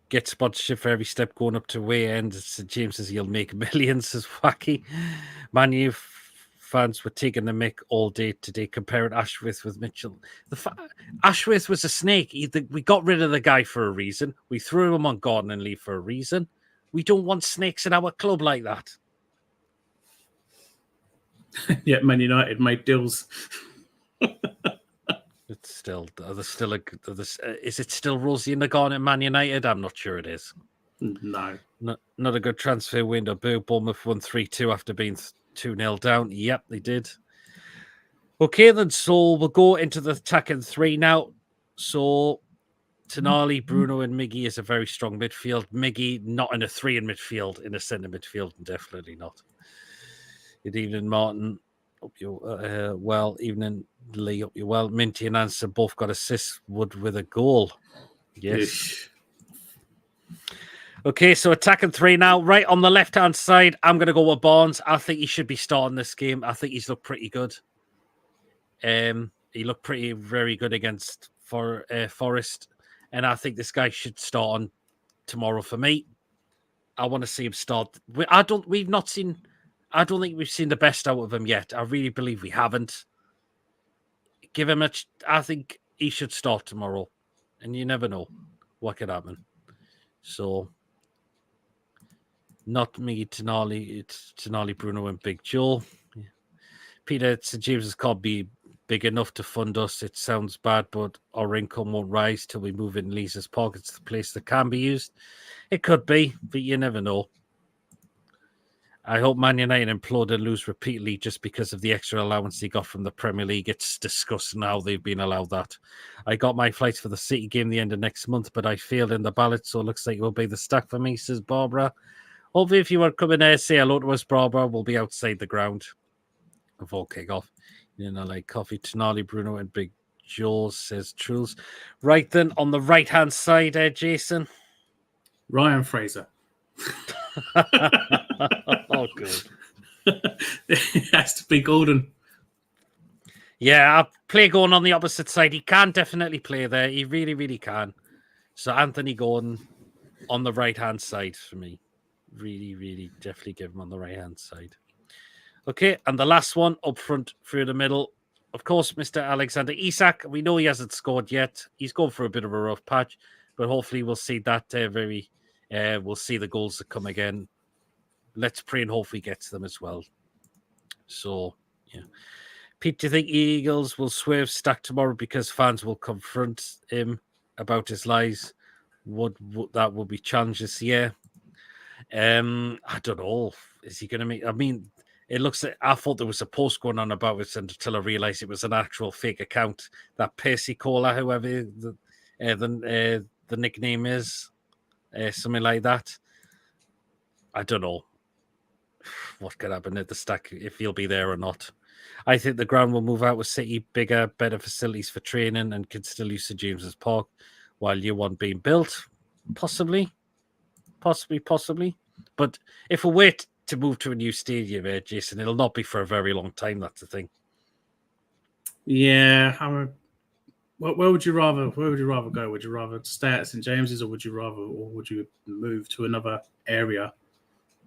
Get sponsorship for every step going up to way end. St James says he'll make millions, says Wacky. Man U fans were taking the mick all day today, comparing Ashworth with Mitchell. Ashworth was a snake. We got rid of the guy for a reason. We threw him on garden and leave for a reason. We don't want snakes in our club like that. Yet Man United made deals. It's still, is it still rosy in the garden at Man United? I'm not sure it is. No. Not a good transfer window. Bournemouth won 3-2 after being 2-0 down. Yep, they did. Okay, then, so we'll go into the attacking 3 now. So Tonali, Bruno, and Miggy is a very strong midfield. Miggy not in a 3 in midfield, in a centre midfield, definitely not. Good evening, Martin. Hope you're well. Evening, Lee. Hope you're well. Minty and Answer both got assists. Wood with a goal. Yes. Okay, so attacking 3 now. Right on the left-hand side, I'm going to go with Barnes. I think he should be starting this game. I think he's looked pretty good. He looked very good against Forest. And I think this guy should start on tomorrow for me. I want to see him start. I don't think we've seen the best out of him yet. I really believe we haven't. Give him I think he should start tomorrow. And you never know what could happen. So, not me, Tonali. It's Tonali, Bruno, and Big Joe. Yeah. Peter, St James's can't be big enough to fund us. It sounds bad, but our income won't rise till we move in Lee's Park. It's the place that can be used. It could be, but you never know. I hope Man United implode and lose repeatedly just because of the extra allowance they got from the Premier League. It's disgusting how they've been allowed that. I got my flights for the City game the end of next month, but I failed in the ballot, so it looks like it will be the stack for me, says Barbara. Hopefully, if you are coming there, say hello to us, Barbara. We'll be outside the ground before kick-off. Like coffee, Tonali, Bruno, and Big Joe, says Truls. Right then, on the right-hand side, Jason. Ryan Fraser. Oh, good. It has to be Gordon. Yeah, I'll play Gordon on the opposite side. He can definitely play there. He really, really can. So Anthony Gordon on the right-hand side for me. Really, really definitely give him on the right-hand side. Okay, and the last one up front through the middle. Of course, Mr. Alexander Isak. We know he hasn't scored yet. He's going for a bit of a rough patch, but hopefully we'll see that we'll see the goals that come again. Let's pray and hopefully gets them as well. So, yeah. Pete, do you think Eagles will swerve Stack tomorrow because fans will confront him about his lies? Would that will be challenged this year? I don't know. Is he going to make? I mean, it looks like I thought there was a post going on about it until I realised it was an actual fake account. That Percy Cola, whoever the nickname is, something like that. I don't know what could happen at the Stack if he'll be there or not. I think the ground will move out with City, bigger, better facilities for training, and can still use St James's Park while year one being built. Possibly. But if we wait to move to a new stadium, Jason, it'll not be for a very long time. That's the thing. Yeah, where would you rather go? Would you rather stay at St James's, or would you move to another area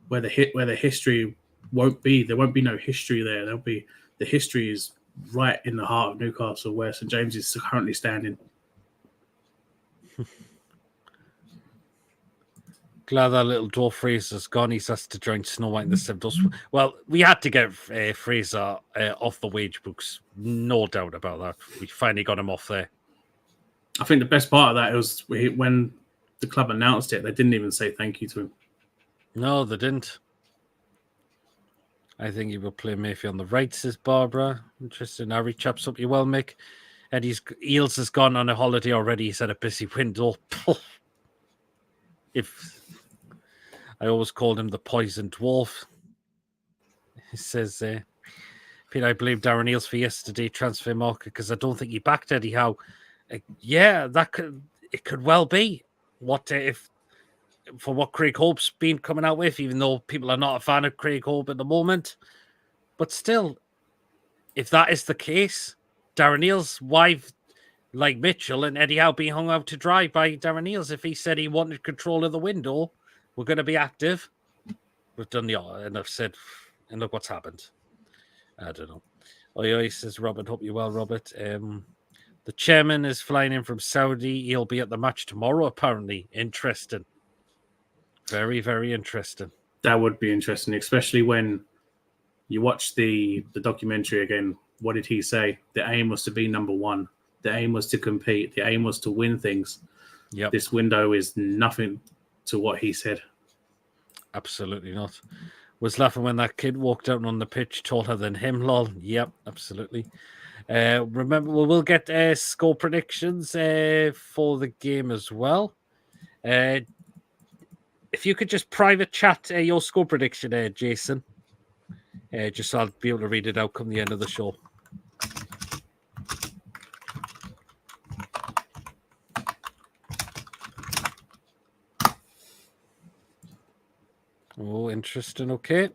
where the history won't be? There won't be no history there. The history is right in the heart of Newcastle, where St James's is currently standing. Glad that little dwarf Fraser's gone. He's asked to join Snow White in the Seventh. Well, we had to get Fraser off the wage books. No doubt about that. We finally got him off there. I think the best part of that was when the club announced it, they didn't even say thank you to him. No, they didn't. I think he will play Mayfield on the right, says Barbara. Interesting. Harry chaps up you well, Mick. And Eels has gone on a holiday already. He's had a busy window. If I always called him the poison dwarf. He says, Pete, I blame Darren Eales for yesterday transfer market because I don't think he backed Eddie Howe. Yeah, it could well be. What if for what Craig Hope's been coming out with, even though people are not a fan of Craig Hope at the moment. But still, if that is the case, Darren Eales, why, like Mitchell and Eddie Howe, being hung out to dry by Darren Eales? If he said he wanted control of the window, we're going to be active. We've done and I've said, and look what's happened. I don't know. Oi, says Robert. Hope you're well, Robert. The chairman is flying in from Saudi. He'll be at the match tomorrow, apparently. Interesting. Very, very interesting. That would be interesting, especially when you watch the documentary again. What did he say? The aim was to be number one. The aim was to compete. The aim was to win things. Yep. This window is nothing to what he said. Absolutely not. Was laughing when that kid walked out on the pitch taller than him, lol. Yep, absolutely. Remember, we'll get score predictions for the game as well. If you could just private chat your score prediction, Jason, just so I'll be able to read it out come the end of the show. Oh, interesting. Okay.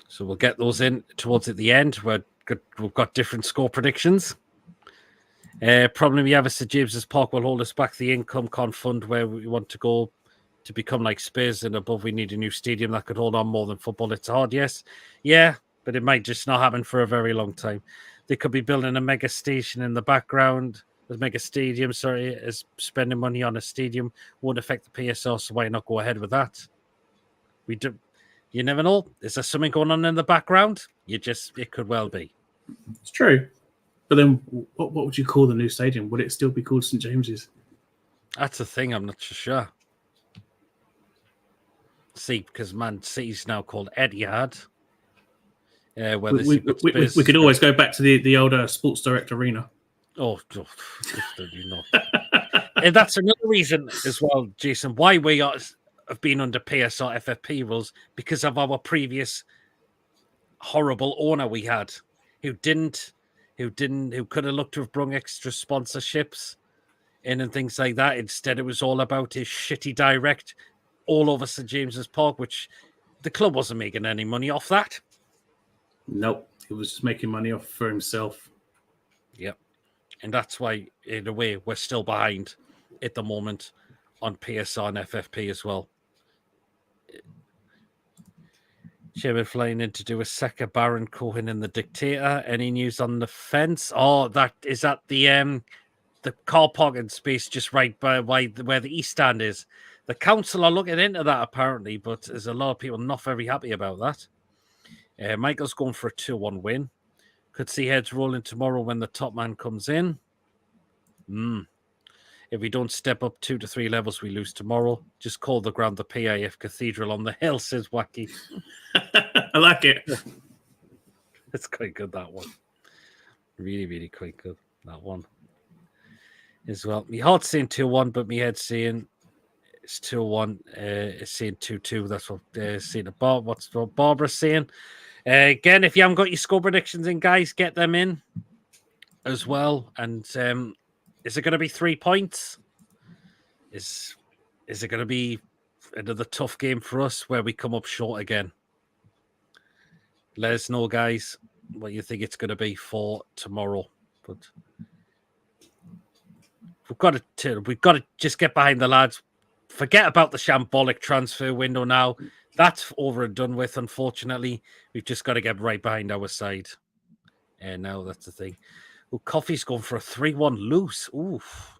So we'll get those in towards at the end. We've got different score predictions. Problem we have is St James's Park will hold us back. The income can't fund where we want to go to become like Spurs and above. We need a new stadium that could hold on more than football. It's hard, yes. Yeah, but it might just not happen for a very long time. They could be building a mega station in the background. The mega stadium, is spending money on a stadium won't affect the PSL, so why not go ahead with that? We do. You never know. Is there something going on in the background? It could well be. It's true. But then, what would you call the new stadium? Would it still be called St James's? That's the thing. I'm not so sure. See, because Man City's now called Etihad. We could always go back to the older Sports Direct Arena. Oh, you know. And that's another reason as well, Jason, why we have been under PSR FFP rules, because of our previous horrible owner we had, who could have looked to have brung extra sponsorships in and things like that. Instead, it was all about his shitty direct all over St James's Park, which the club wasn't making any money off that. Nope, he was just making money off for himself. Yep. And that's why, in a way, we're still behind at the moment on PSR and FFP as well. Chairman flying in to do a Seca, Baron Cohen and the Dictator. Any news on the fence? Oh, that is that the car parking space just right by where the East Stand is. The council are looking into that apparently, but there's a lot of people not very happy about that. Michael's going for a 2-1 win. Could see heads rolling tomorrow when the top man comes in. If we don't step up 2 to 3 levels, we lose tomorrow. Just call the ground the PIF Cathedral on the hill, says Wacky. I like it. It's quite good, that one. Really, really quite good, that one. As well. My heart's saying 2-1, but my head's saying it's 2-1. It's saying 2-2. That's what saying about. What's what Barbara's saying. Again, if you haven't got your score predictions in, guys, get them in as well. And is it going to be 3 points? Is it going to be another tough game for us where we come up short again? Let us know, guys, what you think it's going to be for tomorrow. But we've got to just get behind the lads. Forget about the shambolic transfer window now. That's over and done with, unfortunately. We've just got to get right behind our side. And now that's the thing. Well, Coffee's going for a 3-1 loose. Oof.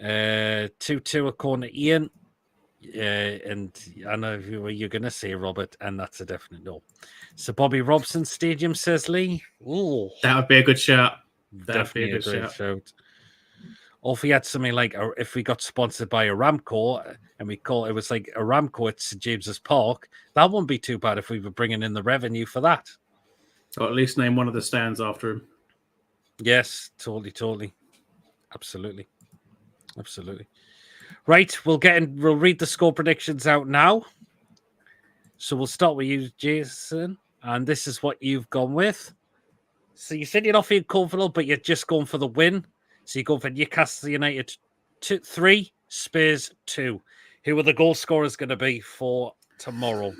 2-2 according to Ian. And I know what you're going to say, Robert, and that's a definite no. So Bobby Robson Stadium, says Lee. Ooh. That would be a good shout. Definitely a great shout. Or if we had something like, if we got sponsored by Aramco and it was like Aramco at St James's Park, that wouldn't be too bad if we were bringing in the revenue for that. Or at least name one of the stands after him. Yes, totally. Absolutely. Right, we'll read the score predictions out now. So we'll start with you, Jason. And this is what you've gone with. So you said you're not feeling comfortable, but you're just going for the win. So you go for Newcastle United 3, Spurs 2. Who are the goal scorers going to be for tomorrow?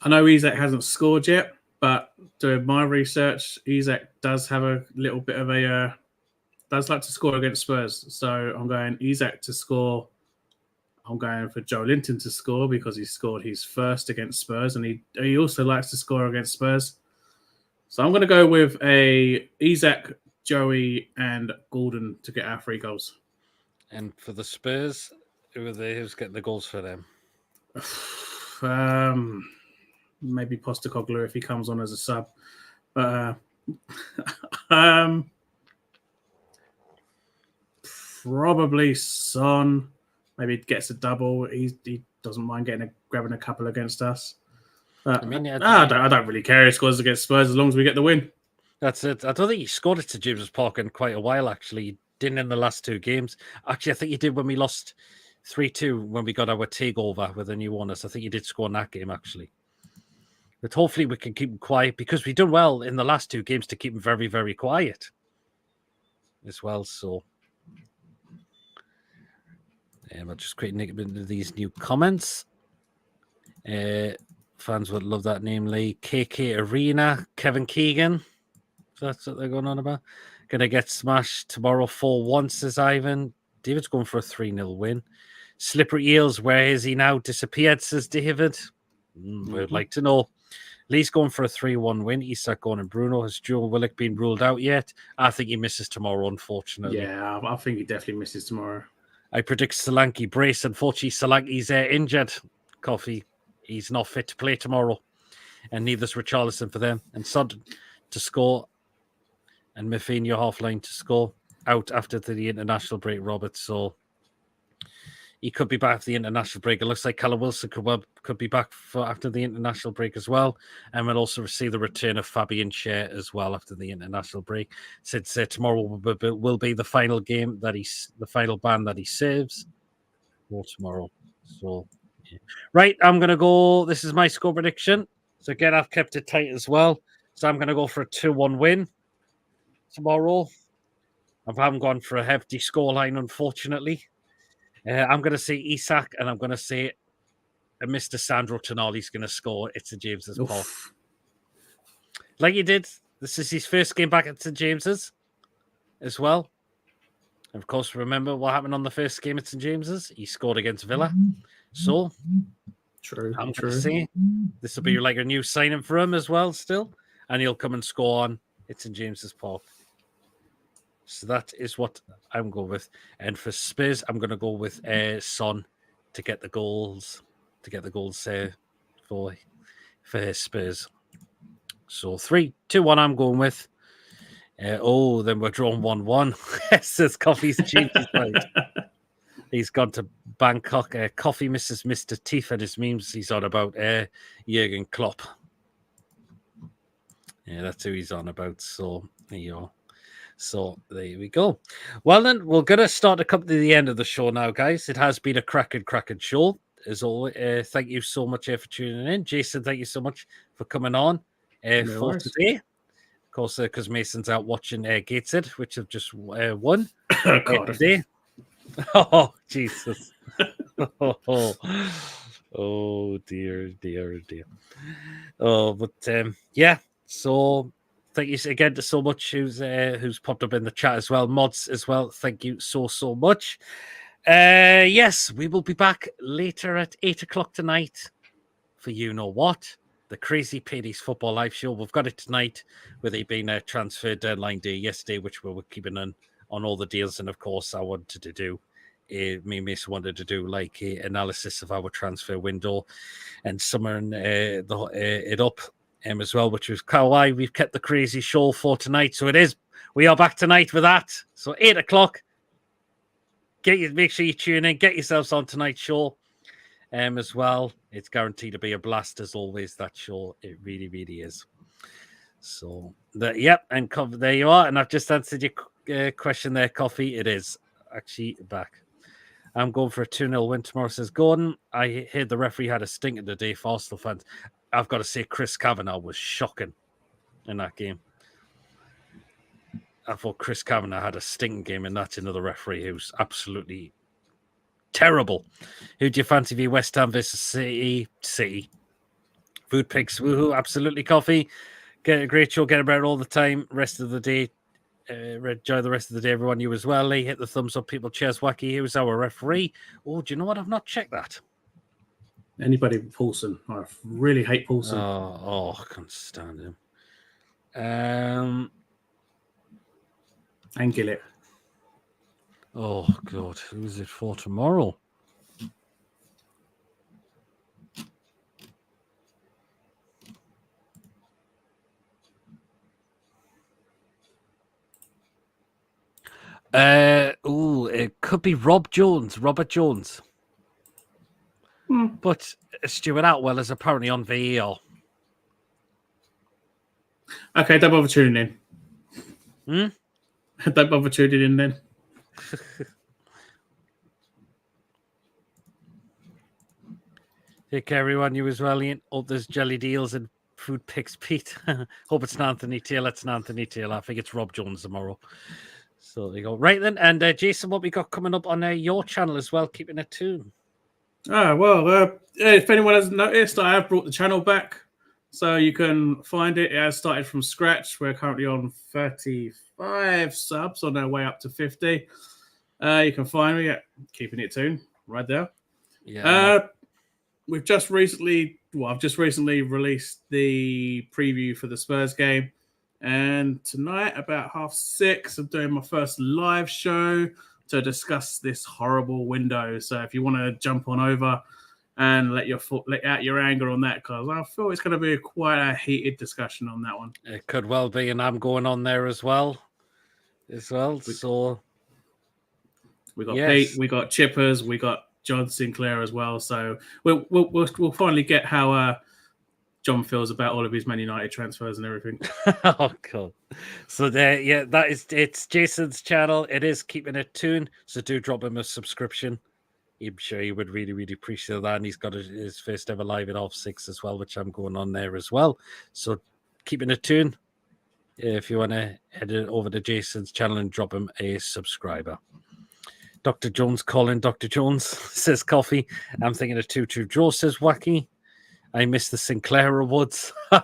I know Isak hasn't scored yet, but doing my research, Isak does have a little bit of does like to score against Spurs. So I'm going Isak to score. I'm going for Joe Linton to score because he scored his first against Spurs, and he also likes to score against Spurs. So I'm going to go with a Isak, Joey, and Gordon to get our 3 goals. And for the Spurs, who's getting the goals for them? Maybe Postecoglou if he comes on as a sub. Probably Son. Maybe gets a double. He doesn't mind grabbing a couple against us. I don't really care if he scores against Spurs as long as we get the win. That's it. I don't think he scored it to James's Park in quite a while, actually. He didn't in the last 2 games. Actually, I think he did when we lost 3-2 when we got our takeover with the new owners. I think he did score in that game, actually. But hopefully we can keep him quiet because we've done well in the last 2 games to keep him very, very quiet as well. So I'll just create into these new comments. Fans would love that name, Lee. KK Arena, Kevin Keegan. So that's what they're going on about. Gonna get smashed tomorrow 4-1, says Ivan. David's going for a 3-0 win. Slippery Eels, where is he now? Disappeared, says David. We'd like to know. Lee's going for a 3-1 win. Isak going and Bruno. Has Joe Willock been ruled out yet? I think he misses tomorrow, unfortunately. Yeah, I think he definitely misses tomorrow. I predict Solanke brace. Unfortunately, Solanke's injured. Coffee. He's not fit to play tomorrow. And neither's Richarlison for them. And to score, and Mafinho half-line to score out after the international break, Robert. So he could be back for the international break. It looks like Callum Wilson could be back for after the international break as well. And we'll also receive the return of Fabian Schär as well after the international break. Since tomorrow will be the final game the final ban that he saves for tomorrow. So, yeah. Right, I'm going to go. This is my score prediction. So again, I've kept it tight as well. So I'm going to go for a 2-1 win tomorrow. I haven't gone for a hefty scoreline, unfortunately. I'm going to say Isak, and I'm going to say Mr. Sandro Tonali's going to score at St James's Park. Like he did. This is his first game back at St James's as well. And of course, remember what happened on the first game at St James's? He scored against Villa. So, I'm going to say this will be like a new signing for him as well still. And he'll come and score on at St James's Park. So that is what I'm going with. And for Spurs, I'm going to go with Son to get the goals. For Spurs. So 3-2-1 I'm going with. Then we're drawn 1-1. Says Coffee's changed his mind. He's gone to Bangkok. Coffee misses Mr. Teeth and his memes he's on about Jurgen Klopp. Yeah, that's who he's on about. So there you go. So there we go. Well, then we're going to start to come to the end of the show now, guys. It has been a cracking show. As always, thank you so much for tuning in. Jason, thank you so much for coming on for today. Of course, because Mason's out watching Gateshead, which have just won today. Oh, Jesus. Oh, dear. Oh, but yeah, so thank you again to so much who's popped up in the chat as well. Mods as well. Thank you so much. Yes, we will be back later at 8 o'clock tonight for You Know What, the Crazy Paddy's Football Live Show. We've got it tonight with it being a transfer deadline day yesterday, which we were keeping on all the deals. And of course, I wanted to do, me and Mason wanted to do like a analysis of our transfer window and summing it up as well, which was why we've kept the crazy show for tonight. So we are back tonight with that. So 8 o'clock. Make sure you tune in. Get yourselves on tonight's show as well. It's guaranteed to be a blast as always, that show. It really, really is. So, there you are. And I've just answered your question there, Coffee. It is actually back. I'm going for a 2-0 win tomorrow, says Gordon. I heard the referee had a stinker today for Arsenal fans. I've got to say, Chris Kavanagh was shocking in that game. I thought Chris Kavanagh had a stinking game, and that's another referee who's absolutely terrible. Who do you fancy for West Ham versus City? Food picks, woohoo, absolutely. Coffee. Get a great show, get it better all the time. Rest of the day. Enjoy the rest of the day, everyone. You as well, Lee. Hit the thumbs up, people. Cheers, Wacky. Who's our referee? Oh, do you know what? I've not checked that. Anybody but Paulson. I really hate Paulson. Oh, I can't stand him. And Gillett. Oh, God. Who's it for tomorrow? It could be Robert Jones. But Stuart Atwell is apparently on VAR. Okay, don't bother tuning in. Don't bother tuning in then. Take care, everyone. You as well, Ian. Hope there's jelly deals and food picks, Pete. Hope it's not Anthony Taylor. It's not Anthony Taylor. I think it's Rob Jones tomorrow. So there you go. Right then. And Jason, what we got coming up on your channel as well, keeping it tuned. If anyone hasn't noticed, I have brought the channel back. So you can find it. It has started from scratch. We're currently on 35 subs on our way up to 50. You can find me at Keeping It Tuned right there. Yeah. I've just recently released the preview for the Spurs game. And tonight, about 6:30, I'm doing my first live show to discuss this horrible window. So if you want to jump on over, and let out your anger on that, because I feel it's going to be quite a heated discussion on that one. It could well be, and I'm going on there as well. So we got Pete, we got Chippers, we got John Sinclair as well. So we'll finally get how John feels about all of his Man United transfers and everything. Oh god! So it's Jason's channel. It is keeping it tuned. So do drop him a subscription. I'm sure he would really, really appreciate that. And he's got his first ever live at 6:30 as well, which I'm going on there as well. So keeping it tuned. If you want to head over to Jason's channel and drop him a subscriber. Dr. Jones calling. Dr. Jones says coffee. I'm thinking of 2-2 draw, says Wacky. I miss the Sinclair Awards. They're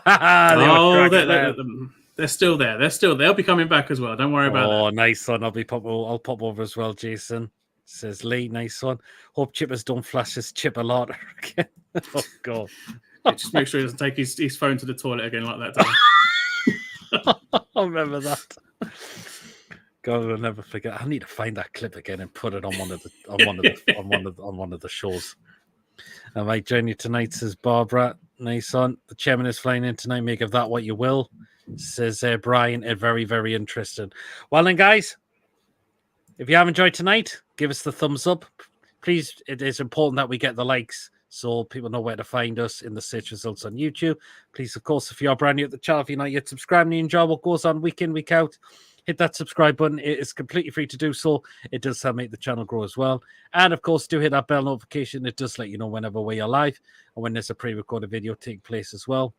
still there. They'll be coming back as well. Don't worry about that. Oh, nice one. I'll pop over as well, Jason. Says Lee, nice one. Hope Chippers don't flash his chip a lot again. Oh, God. Yeah, just make sure he doesn't take his phone to the toilet again like that time. I remember that. God, I'll never forget. I need to find that clip again and put it on one of the shows. I might join you tonight, says Barbara. Nice one. The chairman is flying in tonight. Make of that what you will, says Brian. Very, very interesting. Well then, guys, if you have enjoyed tonight, give us the thumbs up. Please, it is important that we get the likes so people know where to find us in the search results on YouTube. Please, of course, if you are brand new at the channel, if you're not yet subscribed and you enjoy what goes on week in, week out, hit that subscribe button. It is completely free to do so. It does help make the channel grow as well. And, of course, do hit that bell notification. It does let you know whenever we are live and when there's a pre-recorded video taking place as well.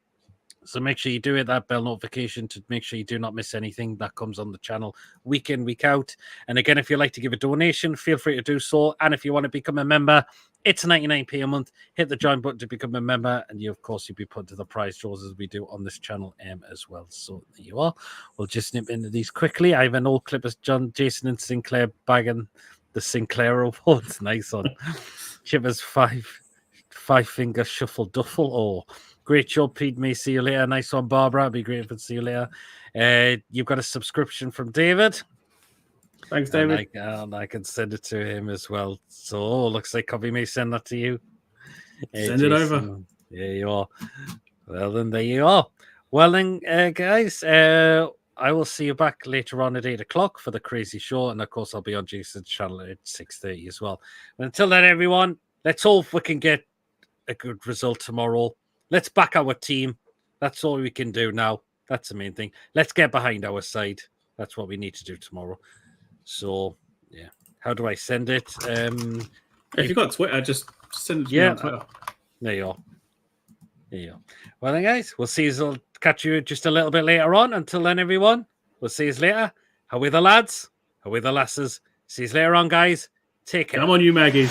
So make sure you do hit that bell notification to make sure you do not miss anything that comes on the channel week in, week out. And again, if you'd like to give a donation, feel free to do so. And if you want to become a member, it's 99p a month. Hit the join button to become a member. And you, of course, you'll be put to the prize draws as we do on this channel as well. So there you are. We'll just snip into these quickly. I have an old clip of Jason and Sinclair bagging the Sinclair Awards. Nice one. Chippers five-finger shuffle duffel. Oh, great job, Pete. May see you later. Nice one, Barbara. It'd be great if I'd see you later. You've got a subscription from David. Thanks, David. And I can send it to him as well. So looks like Cobby may send that to you. Send it over. There you are. Well, then there you are. Well, then, guys, I will see you back later on at 8 o'clock for the crazy show. And, of course, I'll be on Jason's channel at 6:30 as well. But until then, everyone, let's hope we can get a good result tomorrow. Let's back our team. That's all we can do now. That's the main thing. Let's get behind our side. That's what we need to do tomorrow. So, yeah. How do I send it? If you've got Twitter, just send it to me on Twitter. There you are. There you are. Well, then, guys, we'll see you. I'll catch you just a little bit later on. Until then, everyone, we'll see you later. How are the lads? How are the lasses? See you later on, guys. Take care. Come on, you Maggies.